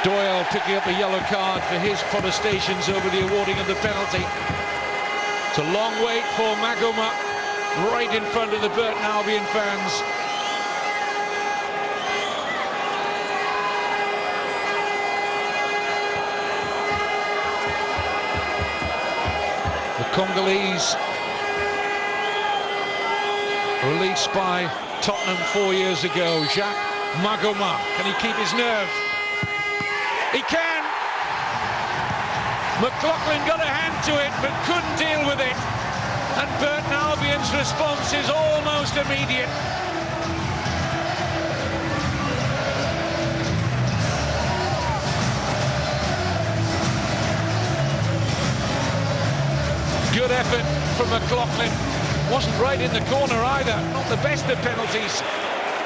Doyle picking up a yellow card for his protestations over the awarding of the penalty. It's a long wait for Magoma, right in front of the Burton Albion fans. The Congolese, released by Tottenham 4 years ago, Jacques Magoma. Can he keep his nerve? He can! McLaughlin got a hand to it, but couldn't deal with it. And Burton Albion's response is almost immediate. Good effort from McLaughlin. Wasn't right in the corner either. Not the best of penalties.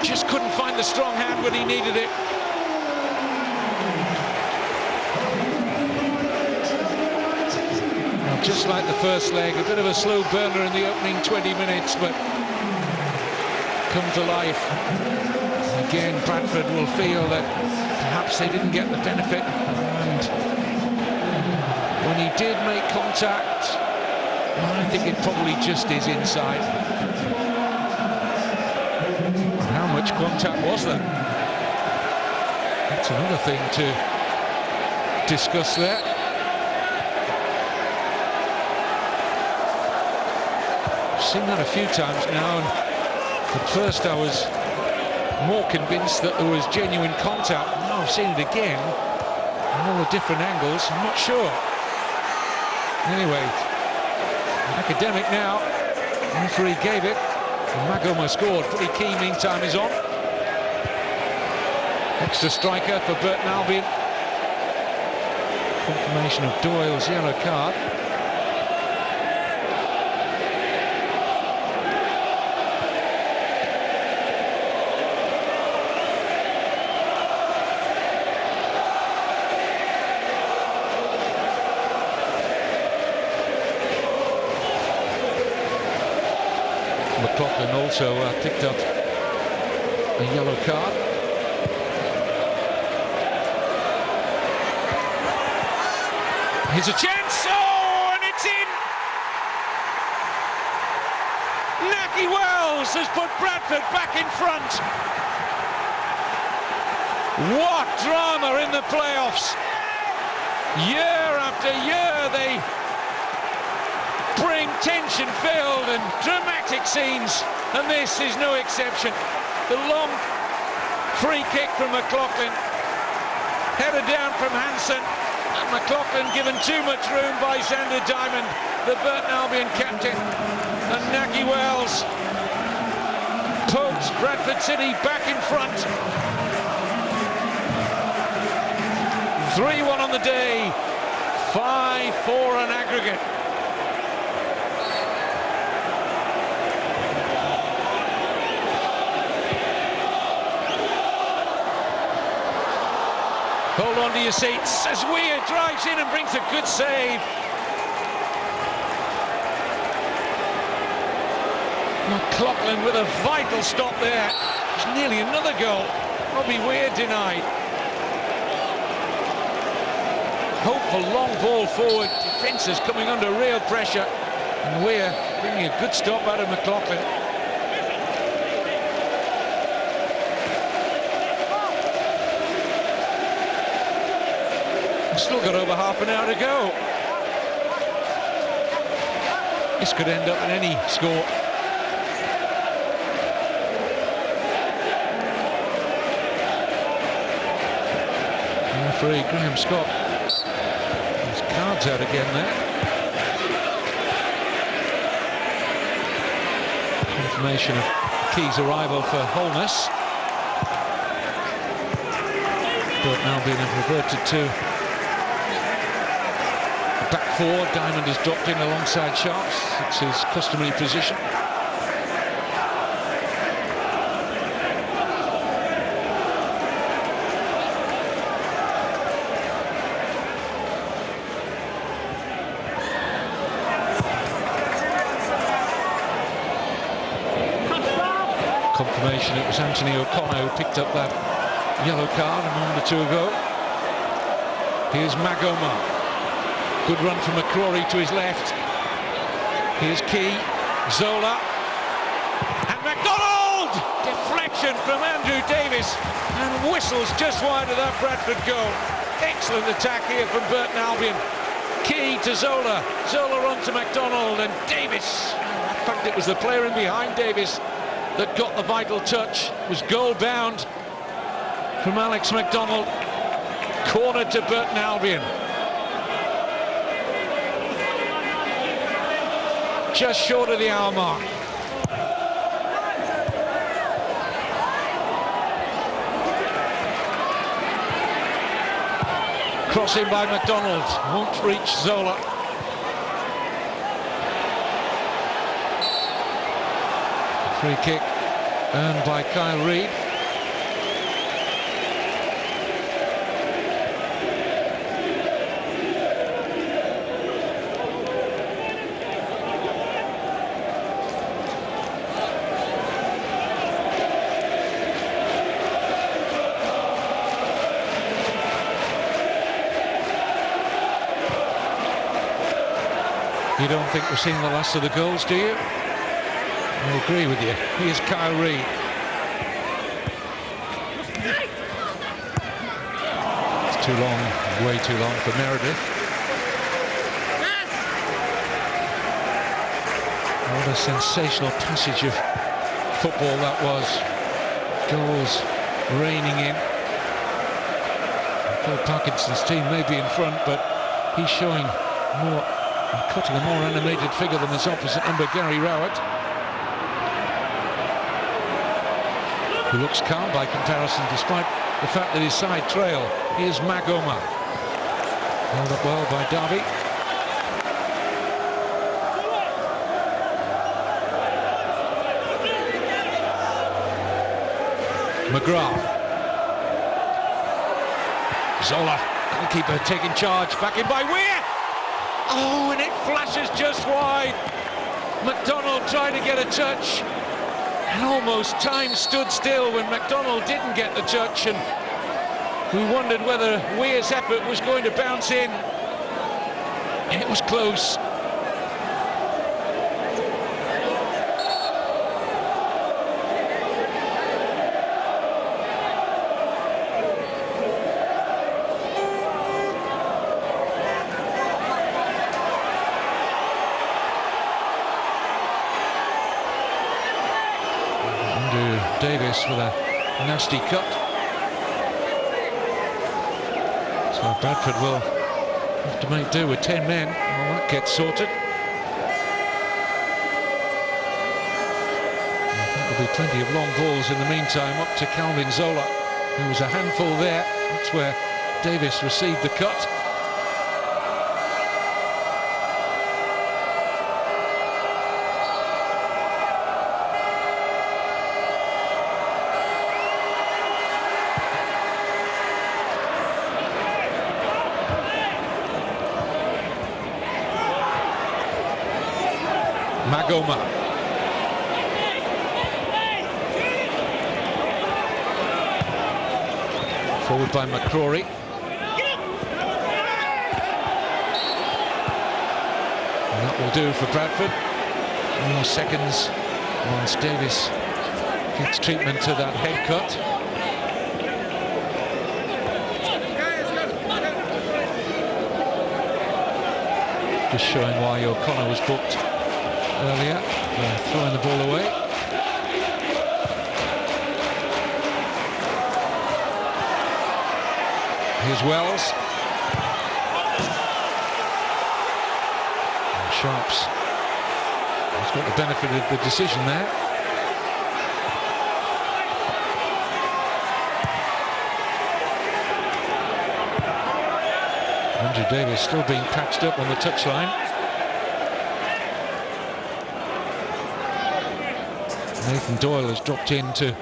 Just couldn't find the strong hand when he needed it. Now, just like the first leg, a bit of a slow burner in the opening 20 minutes, but come to life. Again, Bradford will feel that perhaps they didn't get the benefit. And when he did make contact, I think it probably just is inside. How much contact was there? That's another thing to discuss there. I've seen that a few times now, and at first I was more convinced that there was genuine contact. Now I've seen it again, in all the different angles. I'm not sure. Anyway, academic now. Referee gave it. And Magoma scored. Pretty key meantime is on. Extra striker for Burton Albion. Confirmation of Doyle's yellow card. McLaughlin also picked up a yellow card. Here's a chance, oh, and it's in! Naki Wells has put Bradford back in front. What drama in the playoffs! Year after year they bring tension-filled and dramatic scenes, and this is no exception. The long free kick from McLaughlin Header down from Hansen. And McLaughlin given too much room by Zander Diamond, the Burton Albion captain. And Nagy Wells pokes Bradford City back in front. 3-1 on the day, 5-4 on aggregate. Hold on to your seats as Weir drives in and brings a good save. McLaughlin with a vital stop there. It's nearly another goal. Robbie Weir denied. Hopeful long ball forward. Defence is coming under real pressure. And Weir bringing a good stop out of McLaughlin. Still got over half an hour to go. This could end up in any score. Referee Graham Scott. His cards out again there. Confirmation of Key's arrival for Holness. Burton Albion have reverted to back four. Diamond is dropped in alongside Sharps. It's his customary position. Confirmation it was Anthony O'Connor who picked up that yellow card a moment or two ago. Here's Magoma. Good run from McCrory to his left. Here's Key, Zola, and McDonald! Deflection from Andrew Davis, and whistles just wide of that Bradford goal. Excellent attack here from Burton Albion. Key to Zola, Zola on to McDonald, and Davis. In fact, it was the player in behind Davis that got the vital touch. It was goal bound from Alex McDonald. Corner to Burton Albion. Just short of the hour mark. Crossing by McDonald, won't reach Zola. Free kick earned by Kyle Reid. You don't think we're seeing the last of the goals, do you? I agree with you. Here's Kyle Reid. It's too long, way too long for Meredith. What a sensational passage of football that was. Goals raining in. Paul Parkinson's team may be in front, but he's showing more, cutting a more animated figure than his opposite number, Gary Rowett, who looks calm by comparison despite the fact that his side trail. Here's Magoma. Held up well by Darby. McGrath. Zola, goalkeeper taking charge, back in by Weir. Oh, and it flashes just wide. McDonald tried to get a touch, and almost time stood still when McDonald didn't get the touch, and we wondered whether Weir's effort was going to bounce in. It was close. Davis with a nasty cut. So Bradford will have to make do with 10 men while that gets sorted. I think there'll be plenty of long balls in the meantime up to Calvin Zola, who was a handful there. That's where Davis received the cut. Magoma. Forward by McCrory. And that will do for Bradford. More seconds once Davis gets treatment to that head cut. Just showing why O'Connor was booked earlier, throwing the ball away. Here's Wells. And Sharps has got the benefit of the decision there. Andrew Davis still being patched up on the touchline. Nathan Doyle has dropped into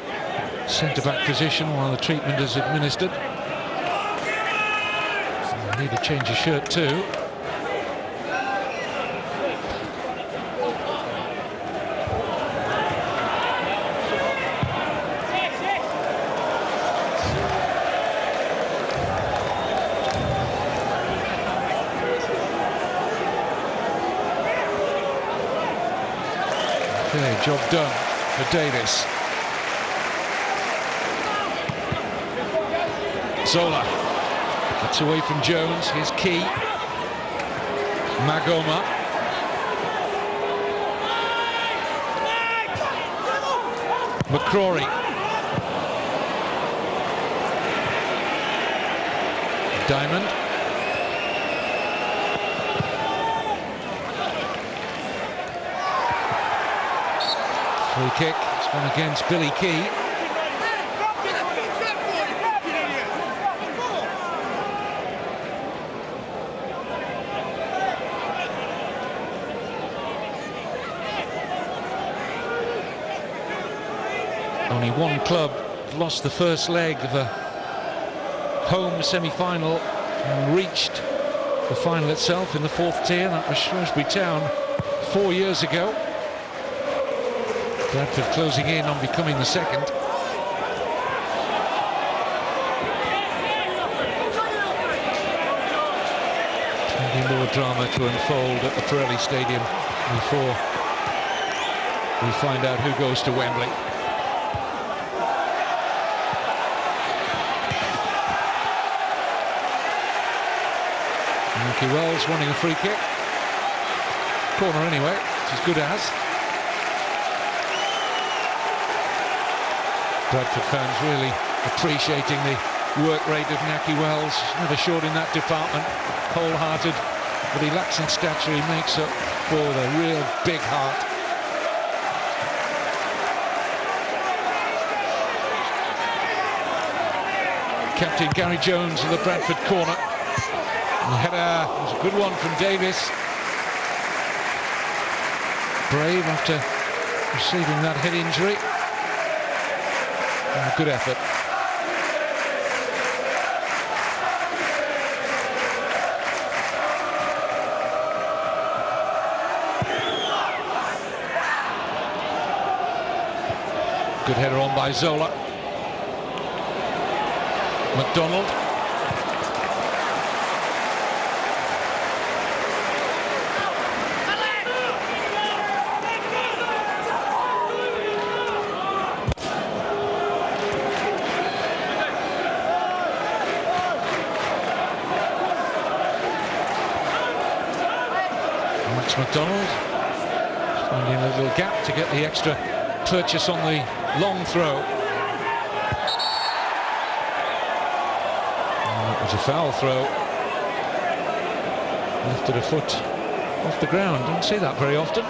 centre-back position while the treatment is administered. So need to change his shirt too. Okay, job done for Davis. Zola gets away from Jones. Here's Key. Magoma. McCrory. Diamond. Free kick. It's one against Billy Key. Only one club lost the first leg of a home semi-final and reached the final itself in the 4th tier. That was Shrewsbury Town 4 years ago. Bradford closing in on becoming the second. Plenty more drama to unfold at the Pirelli Stadium before we find out who goes to Wembley. Wells wanting a free kick. Corner anyway, it's as good as. Bradford fans really appreciating the work rate of Naki Wells. He's never short in that department. Wholehearted, but he lacks in stature. He makes up for the real big heart. Captain Gary Jones in the Bradford corner. The header was a good one from Davis. Brave after receiving that head injury. And a good effort. Good header on by Zola. McDonald. McDonald finding a little gap to get the extra purchase on the long throw. And it was It's a foul throw. Lifted a foot off the ground. Don't see that very often.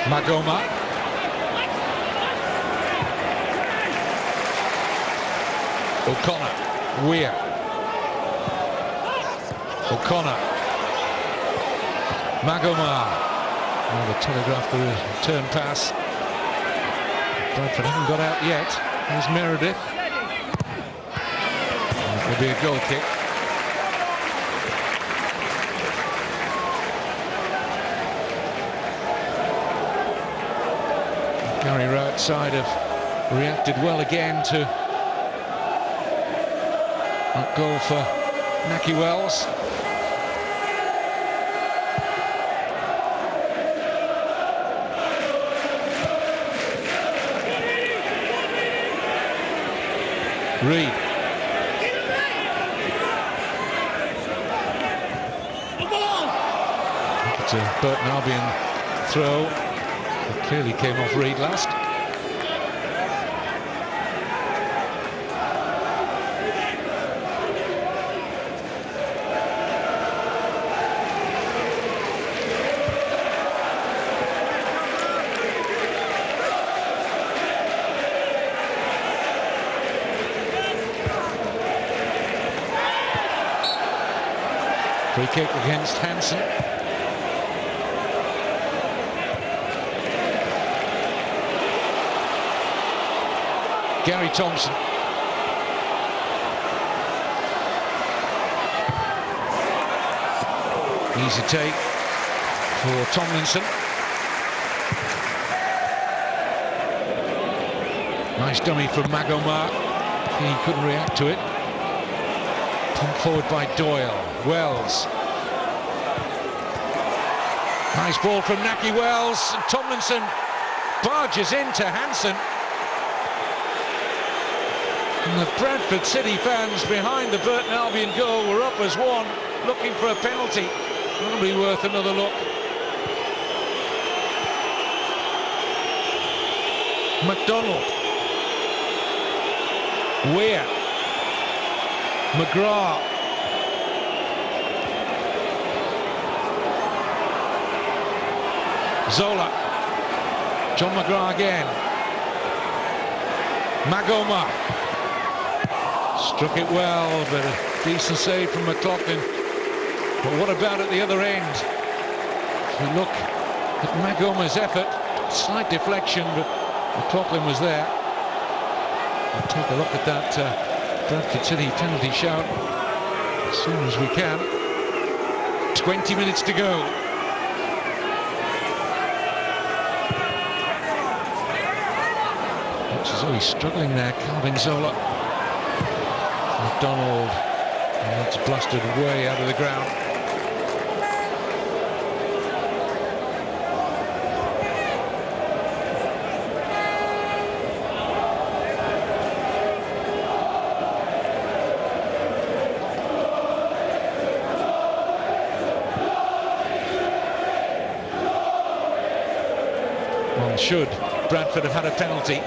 Magoma. O'Connor. Weir. O'Connor. Magoma. Oh, the telegraph the return pass. Bradford haven't got out yet. Here's Meredith. That will be a goal kick. Gary Rowe outside have reacted well again to that goal for Naki Wells. Reed. It's a Burton Albion throw. It clearly came off Reed last. Free kick against Hansen. Gary Thompson. Easy take for Tomlinson. Nice dummy from Magoma. He couldn't react to it. Pumped forward by Doyle. Wells. Nice ball from Naki Wells. And Tomlinson barges into Hansen. And the Bradford City fans behind the Burton Albion goal were up as one, looking for a penalty. Probably worth another look. McDonald. Weir. McGrath. Zola. John McGrath again. Magoma. Struck it well, but a decent save from McLaughlin. But what about at the other end? If we look at Magoma's effort, slight deflection, but McLaughlin was there. We'll take a look at that Bradford City penalty shout as soon as we can. 20 minutes to go. He's struggling there, Calvin Zola. McDonald, and that's blasted way out of the ground. Well, should Bradford have had a penalty?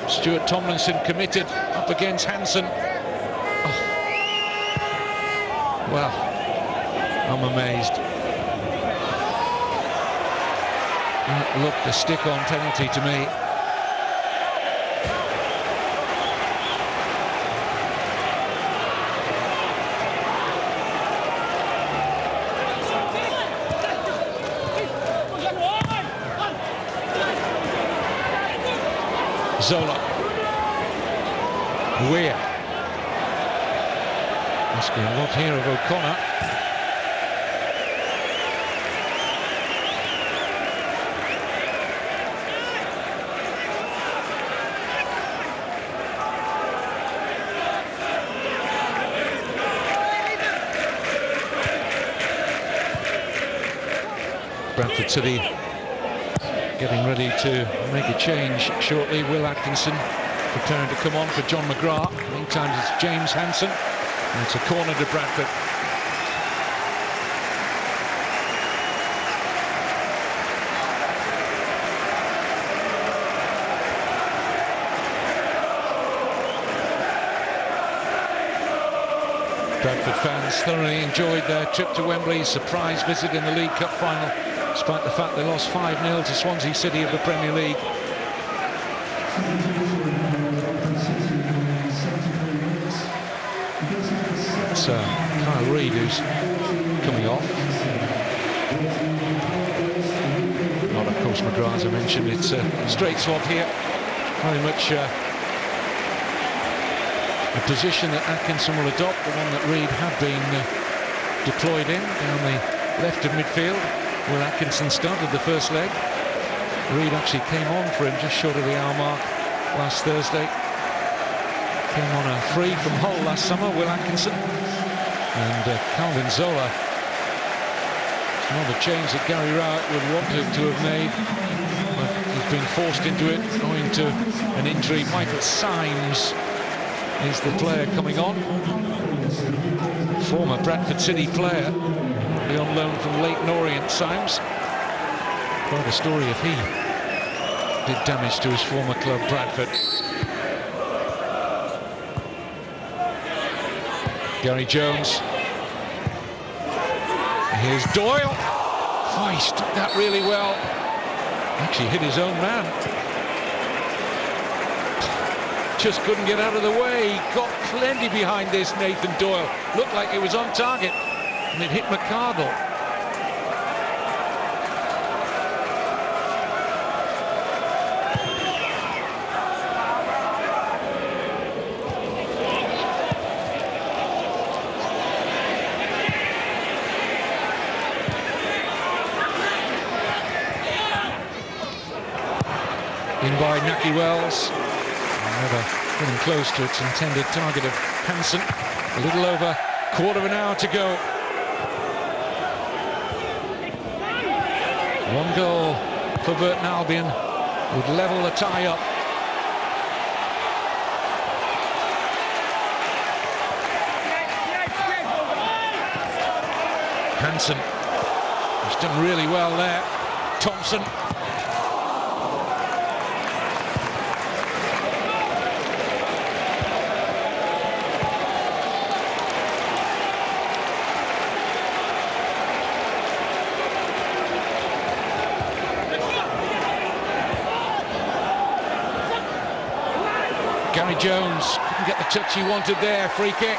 Stuart Tomlinson committed up against Hansen. Oh. Well, I'm amazed. That looked a stick-on penalty to me. Zola. Weir. Must be a lot here of O'Connor. Bradford City getting ready to make a change shortly. Will Atkinson preparing to come on for John McGrath. Meantime, it's James Hansen. And it's a corner to Bradford. Bradford fans thoroughly enjoyed their trip to Wembley, surprise visit in the League Cup final, despite the fact they lost 5-0 to Swansea City of the Premier League. It's Kyle Reid who's coming off. Not, of course, McGrath, as I mentioned. It's a straight swap here. Very much the position that Atkinson will adopt, the one that Reid had been deployed in, down the left of midfield. Will Atkinson started the first leg. Reid actually came on for him just short of the hour mark last Thursday. Came on a free from Hull last summer, Will Atkinson. And Calvin Zola. Not a change that Gary Rowett would want to have made, but he's been forced into it owing to an injury. Michael Symes is the player coming on. Former Bradford City player, on loan from Leyton Orient. Symes. Quite a story if he did damage to his former club, Bradford. Gary Jones. Here's Doyle. Oh, he struck that really well. Actually hit his own man. Just couldn't get out of the way. He got plenty behind this, Nathan Doyle. Looked like it was on target, and it hit McCardle. In by Naki Wells. Never getting close to its intended target of Hansen. A little over quarter of an hour to go. One goal for Burton Albion would level the tie up. Hansen, he's done really well there. Thompson. Gary Jones couldn't get the touch he wanted there. Free kick.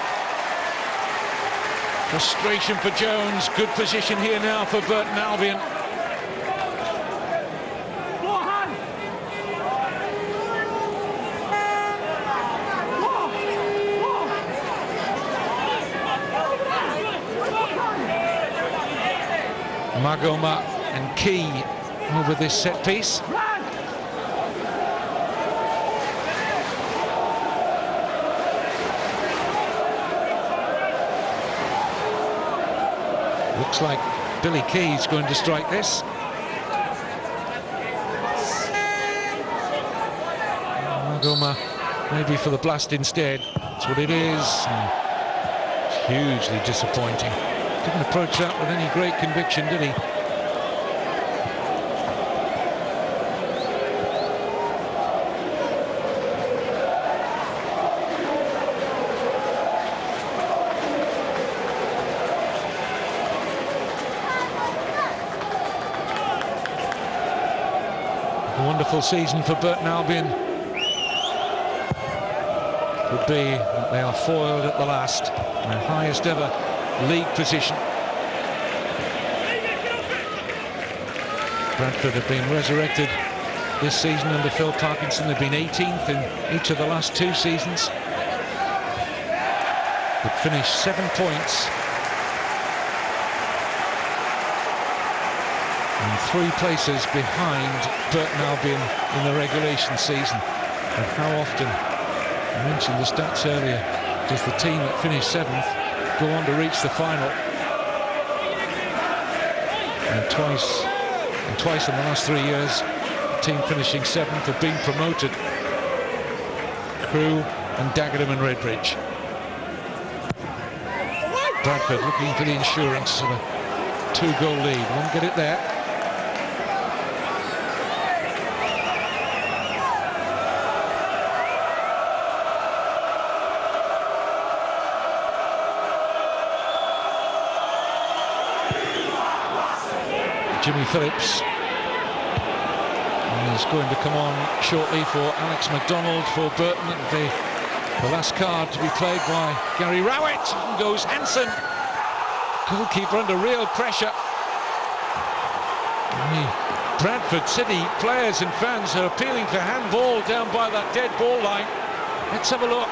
Frustration for Jones. Good position here now for Burton Albion. Magoma and Key over this set piece. Looks like Billy Key's going to strike this. Magoma maybe for the blast instead. That's what it is. It's hugely disappointing. Didn't approach that with any great conviction, did he? A wonderful season for Burton Albion. Could be that they are foiled at the last. Their highest ever league position. Bradford have been resurrected this season under Phil Parkinson. They've been 18th in each of the last two seasons. They've finished 7 points and 3 places behind Burton Albion in the regulation season. And how often, I mentioned the stats earlier, does the team that finished 7th go on to reach the final? And twice And twice in the last 3 years, the team finishing 7th or being promoted. Crewe and Dagenham and Redbridge. Bradford looking for the insurance of a 2-goal lead. Won't get it there. Jimmy Phillips is going to come on shortly for Alex MacDonald for Burton. The last card to be played by Gary Rowett. In goes Hansen. Goalkeeper under real pressure. The Bradford City players and fans are appealing for handball down by that dead ball line. Let's have a look.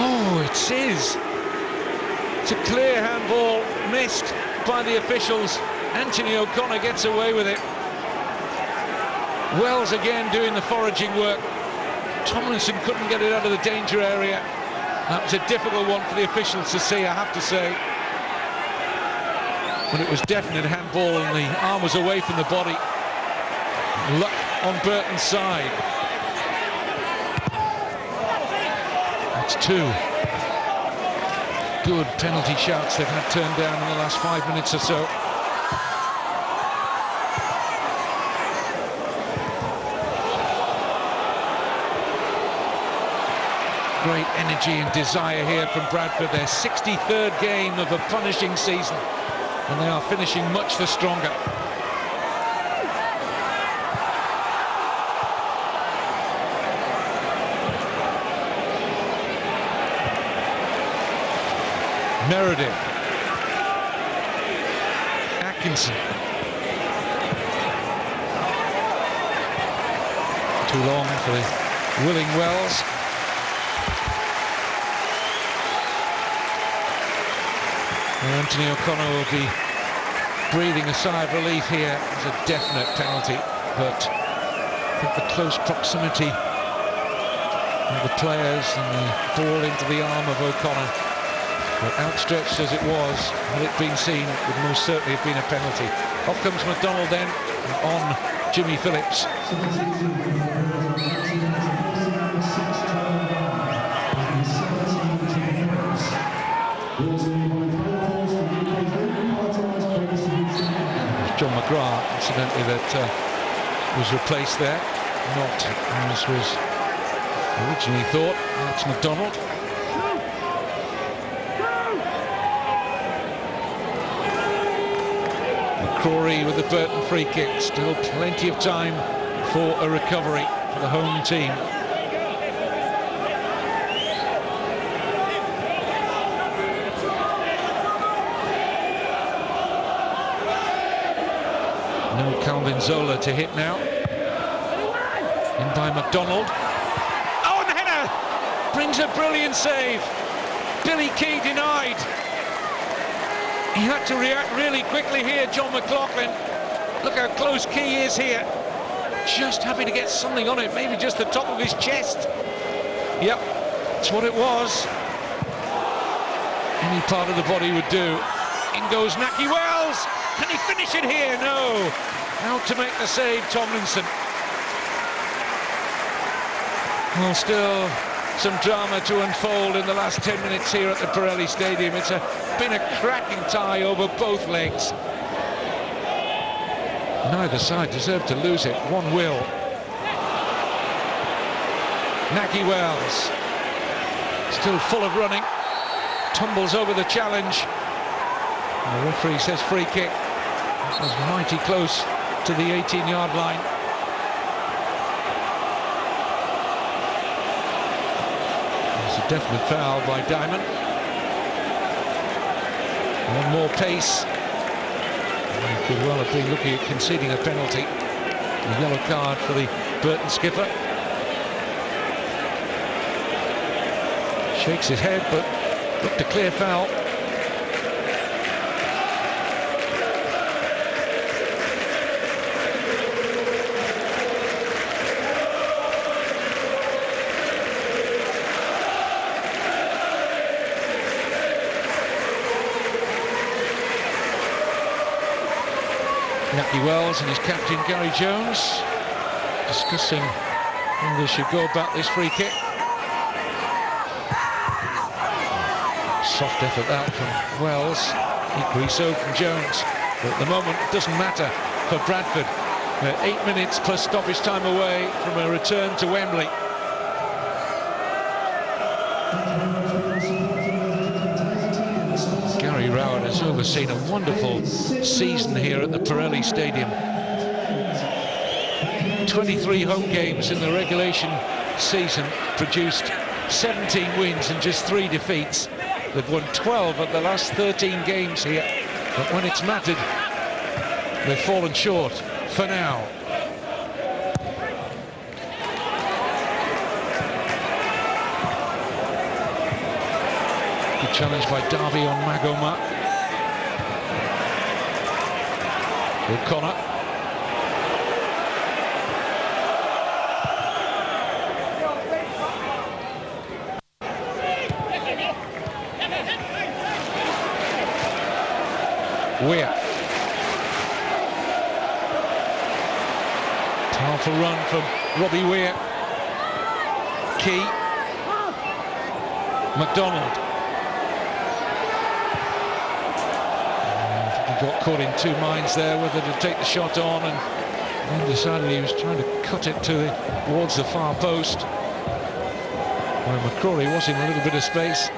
Oh, it is. It's a clear handball, missed by the officials. Anthony O'Connor gets away with it. Wells again doing the foraging work. Tomlinson couldn't get it out of the danger area. That was a difficult one for the officials to see, I have to say. But it was definite handball and the arm was away from the body. Luck on Burton's side. That's 2 good penalty shouts they've had turned down in the last 5 minutes or so. Great energy and desire here from Bradford. Their 63rd game of a punishing season, and they are finishing much the stronger. Meredith. Atkinson. Too long for the willing Wells. Anthony O'Connor will be breathing a sigh of relief here. It's a definite penalty, but I think the close proximity of the players and the ball into the arm of O'Connor, but outstretched as it was, had it been seen, it would most certainly have been a penalty. Off comes MacDonald then, on Jimmy Phillips. John McGrath, incidentally, that was replaced there, not as was originally thought. That's MacDonald. McCrory with the Burton free kick. Still plenty of time for a recovery for the home team. No Calvin Zola to hit now. In by MacDonald. Oh, and the header! Brings a brilliant save. Billy Key denied. He had to react really quickly here, John McLaughlin. Look how close Key is here. Just happy to get something on it, maybe just the top of his chest. Yep, that's what it was. Any part of the body would do. In goes Naki Wells. Can he finish it here? No. Out to make the save, Tomlinson. Well, still some drama to unfold in the last 10 minutes here at the Pirelli Stadium. It's been a cracking tie over both legs. Neither side deserved to lose it. 1-1. Naki Wells, still full of running, tumbles over the challenge. And the referee says free kick. This was mighty close to the 18-yard line. It's a definite foul by Diamond. One more pace. He could well have been looking at conceding a penalty. A yellow card for the Burton skipper. Shakes his head, but looked a clear foul. Jackie Wells and his captain Gary Jones discussing how they should go about this free kick. Soft effort out from Wells, equally so from Jones. But at the moment it doesn't matter for Bradford. They're 8 minutes plus stoppage time away from a return to Wembley. Gary Rowett has overseen a wonderful season here at the Pirelli Stadium. 23 home games in the regulation season, produced 17 wins and just 3 defeats. They've won 12 of the last 13 games here, but when it's mattered, they've fallen short for now. Good challenge by Darby on Magoma. O'Connor. Weir. Powerful run from Robbie Weir. Key. McDonald. He got caught in 2 minds there, whether to take the shot on, and then decided he was trying to cut it towards the far post, where McCrory was in a little bit of space.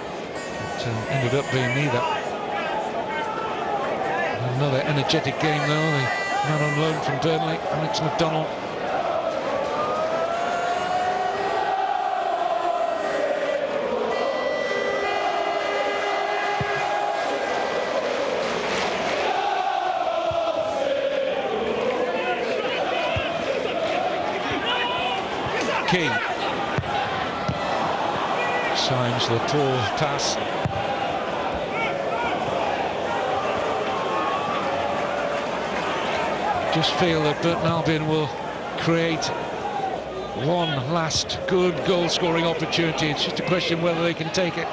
But ended up being neither. Another energetic game though, the man on loan from Burnley, Alex McDonald. Key. Symes, the poor pass. Just feel that Burton Albion will create one last good goal-scoring opportunity. It's just a question whether they can take it.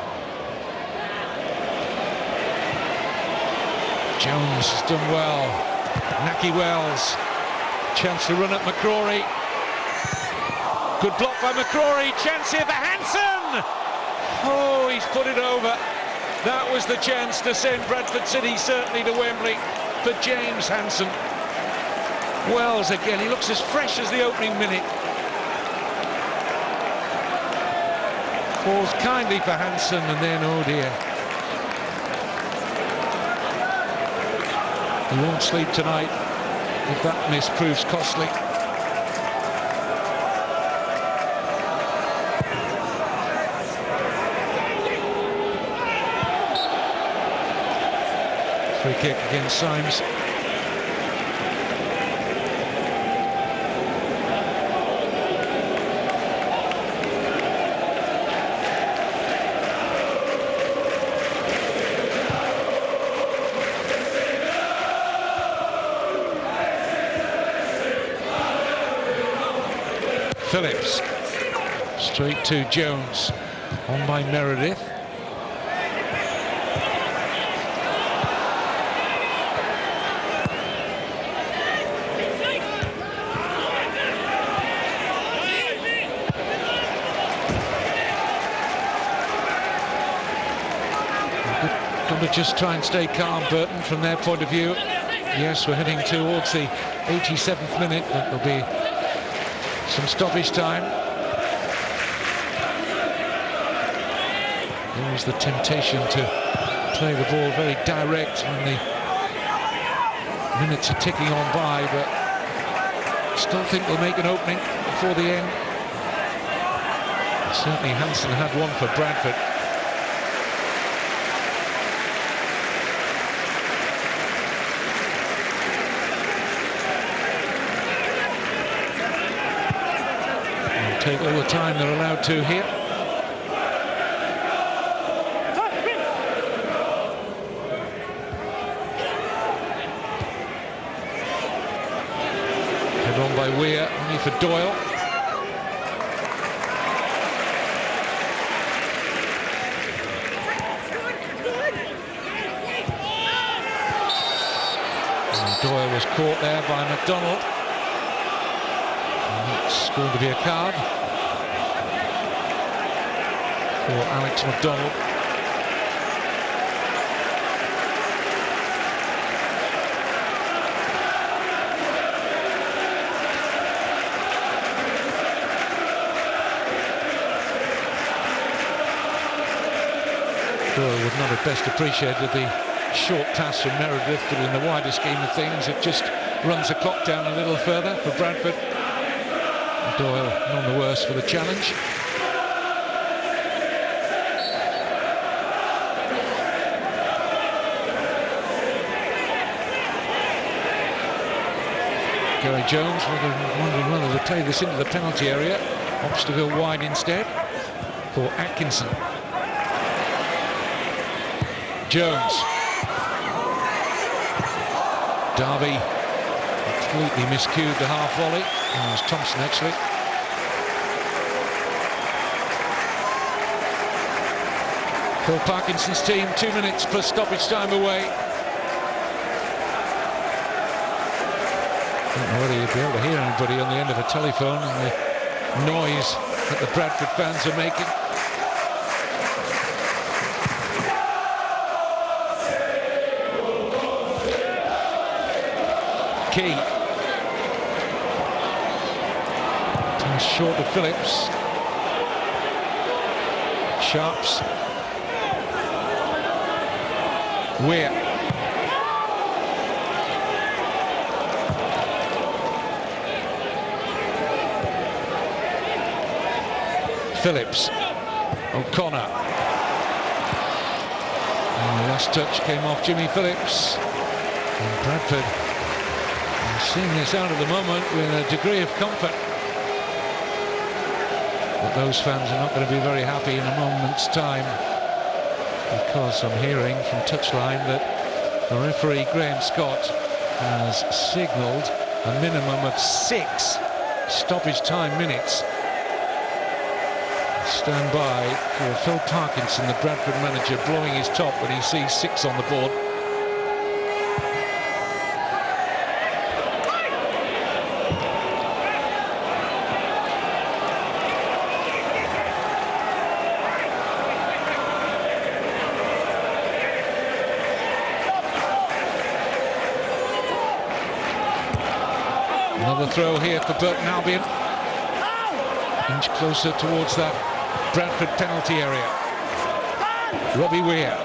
Jones has done well. Naki Wells, chance to run at McCrory. Good block by McCrory, chance here for Hansen! Oh, he's put it over. That was the chance to send Bradford City certainly to Wembley for James Hansen. Wells again, he looks as fresh as the opening minute. Falls kindly for Hansen, and then, oh dear. He won't sleep tonight if that miss proves costly. Free kick against Symes. Phillips, straight to Jones, on by Meredith. Got to just try and stay calm, Burton, from their point of view. Yes, we're heading towards the 87th minute, but there'll be some stoppage time. There's the temptation to play the ball very direct when the minutes are ticking on by, but still think they'll make an opening before the end. Certainly Hansen had one for Bradford. Take all the time they're allowed to here. Head on by Weir, only for Doyle. And Doyle was caught there by McDonald. And it's going to be a card for Alex McDonald. Doyle would not have best appreciated the short pass from Meredith, but in the wider scheme of things, it just runs the clock down a little further for Bradford. Doyle none the worse for the challenge. Gary Jones wondering whether to play this into the penalty area. Opts to go wide instead for Atkinson. Jones. Derby completely miscued the half volley. It was Thompson actually. Phil Parkinson's team 2 minutes plus stoppage time away. I don't know whether you'd be able to hear anybody on the end of a telephone and the noise that the Bradford fans are making. Key. Pass short of Phillips. Sharps. Weir. Phillips. O'Connor. And the last touch came off Jimmy Phillips. And Bradford seeing this out at the moment with a degree of comfort. But those fans are not going to be very happy in a moment's time, because I'm hearing from touchline that the referee Graham Scott has signalled a minimum of 6 stoppage time minutes. Stand by for Phil Parkinson, the Bradford manager, blowing his top when he sees 6 on the board. Another throw here for Burton Albion. Inch closer towards that Bradford penalty area. Robbie Weir.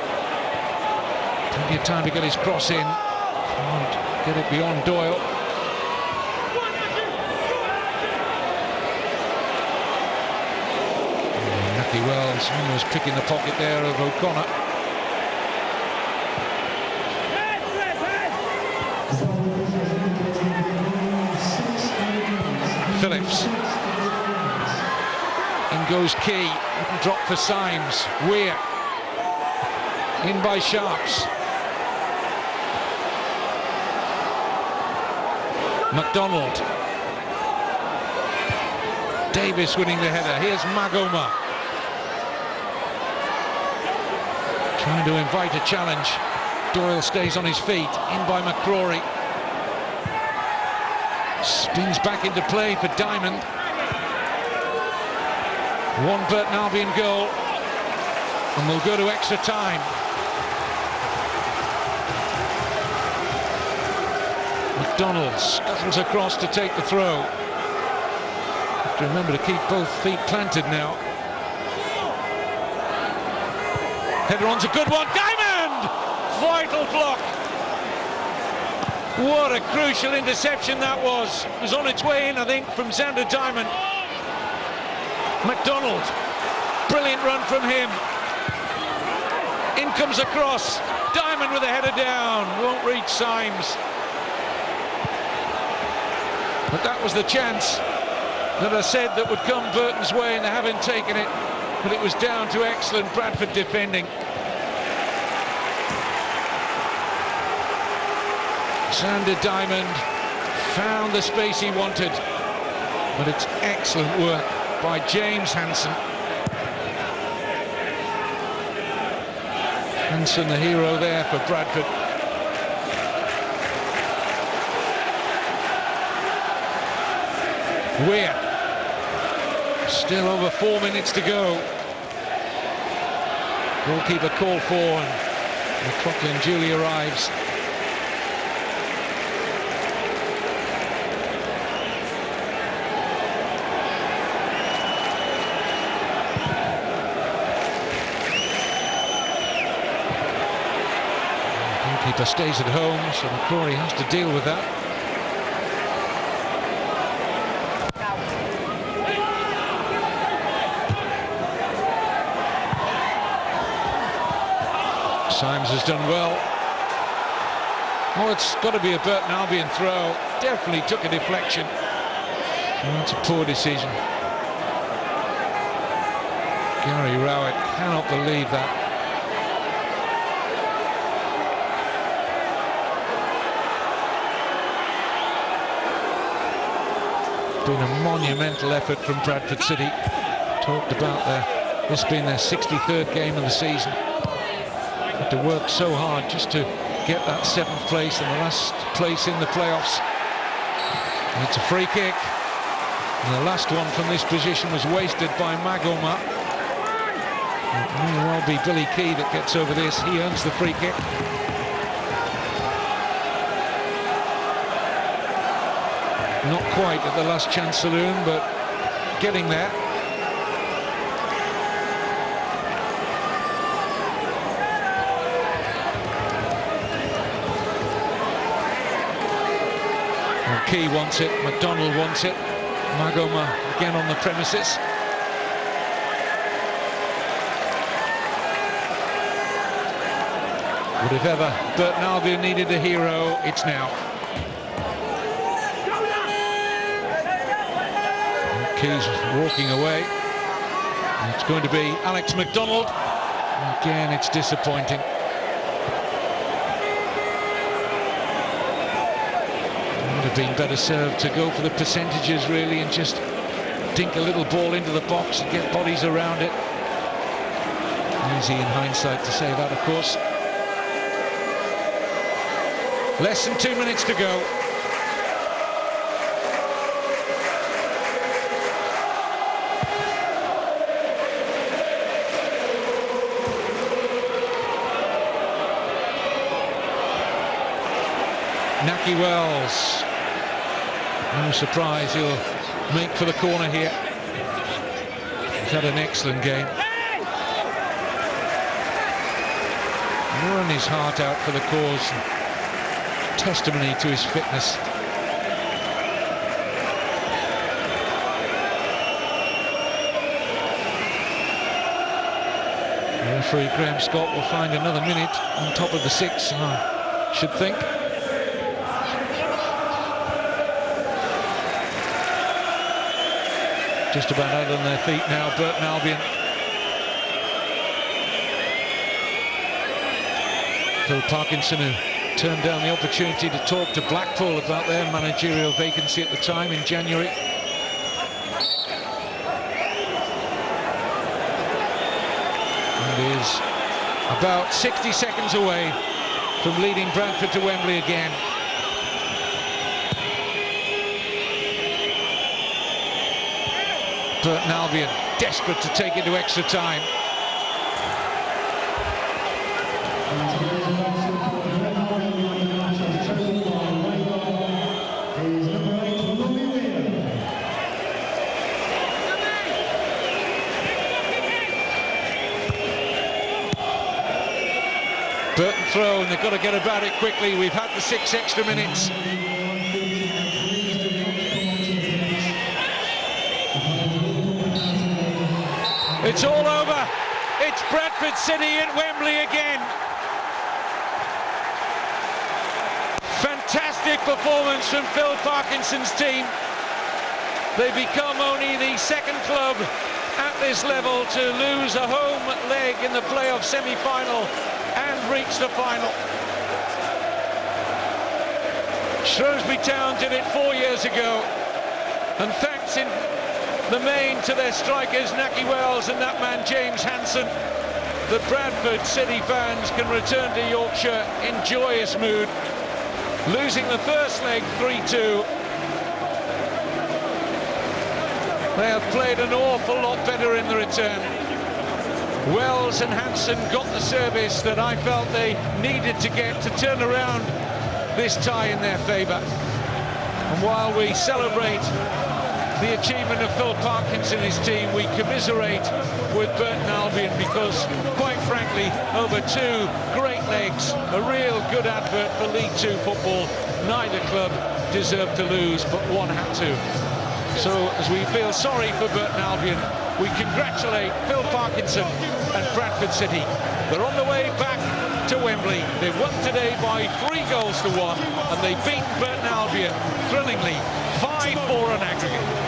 Plenty of time to get his cross in. Can't get it beyond Doyle. Lucky Wells almost picking the pocket there of O'Connor. Phillips. In goes Key. Drop for Symes. Weir. In by Sharps. McDonald. Davis winning the header. Here's Magoma. Trying to invite a challenge. Doyle stays on his feet. In by McCrory. Spins back into play for Diamond. One Burton Albion goal, and we'll go to extra time. McDonald scuttles across to take the throw. Have to remember to keep both feet planted now. Header on's a good one. Diamond! Vital block. What a crucial interception that was. It was on its way in, I think, from Xander Diamond. McDonald, brilliant run from him. In comes across. Diamond with a header down. Won't reach Symes. But that was the chance that I said that would come Burton's way, and they haven't taken it. But it was down to excellent Bradford defending. Xander Diamond found the space he wanted, but it's excellent work by James Hansen. Hansen, the hero there for Bradford. Weir. Still over 4 minutes to go. Goalkeeper called for, and the Crocklin duly arrives. Goalkeeper stays at home, so McCrory has to deal with that. Symes has done well. Oh, it's got to be a Burton Albion throw. Definitely took a deflection. Oh, that's a poor decision. Gary Rowett cannot believe that. Been a monumental effort from Bradford City. Talked about this being their 63rd game of the season. Had to work so hard just to get that 7th place and the last place in the playoffs. And it's a free kick. And the last one from this position was wasted by Magoma. It may well be Billy Key that gets over this. He earns the free kick. Not quite at the last chance saloon, but getting there. Well, Key wants it, McDonald wants it. Magoma again on the premises. But if ever Burton Albion needed a hero, it's now. Key's walking away. And it's going to be Alex McDonald. Again, it's disappointing. Would have been better served to go for the percentages, really, and just dink a little ball into the box and get bodies around it. Easy in hindsight to say that, of course. Less than 2 minutes to go. Naki Wells, no surprise, he'll make for the corner here. He's had an excellent game. Run his heart out for the cause. Testimony to his fitness. The referee Graham Scott will find another minute on top of the 6, I should think. Just about out on their feet now, Burton Albion. Phil Parkinson, who turned down the opportunity to talk to Blackpool about their managerial vacancy at the time in January. And is about 60 seconds away from leading Bradford to Wembley again. Burton Albion desperate to take it to extra time. Burton throw, and they've got to get about it quickly. We've had the 6 extra minutes. It's all over. It's Bradford City at Wembley again. Fantastic performance from Phil Parkinson's team. They become only the 2nd club at this level to lose a home leg in the playoff semi-final and reach the final. Shrewsbury Town did it 4 years ago, and thanks in the main to their strikers Naki Wells and that man James Hansen, the Bradford City fans can return to Yorkshire in joyous mood, losing the first leg 3-2. They have played an awful lot better in the return. Wells and Hansen got the service that I felt they needed to get to turn around this tie in their favour. And while we celebrate the achievement of Phil Parkins and his team, we commiserate with Burton Albion because, quite frankly, over two great legs, a real good advert for League Two football, neither club deserved to lose, but one had to. So, as we feel sorry for Burton Albion, we congratulate Phil Parkinson and Bradford City. They're on the way back to Wembley. They won today by 3-1, and they beat Burton Albion thrillingly 5-4 on aggregate.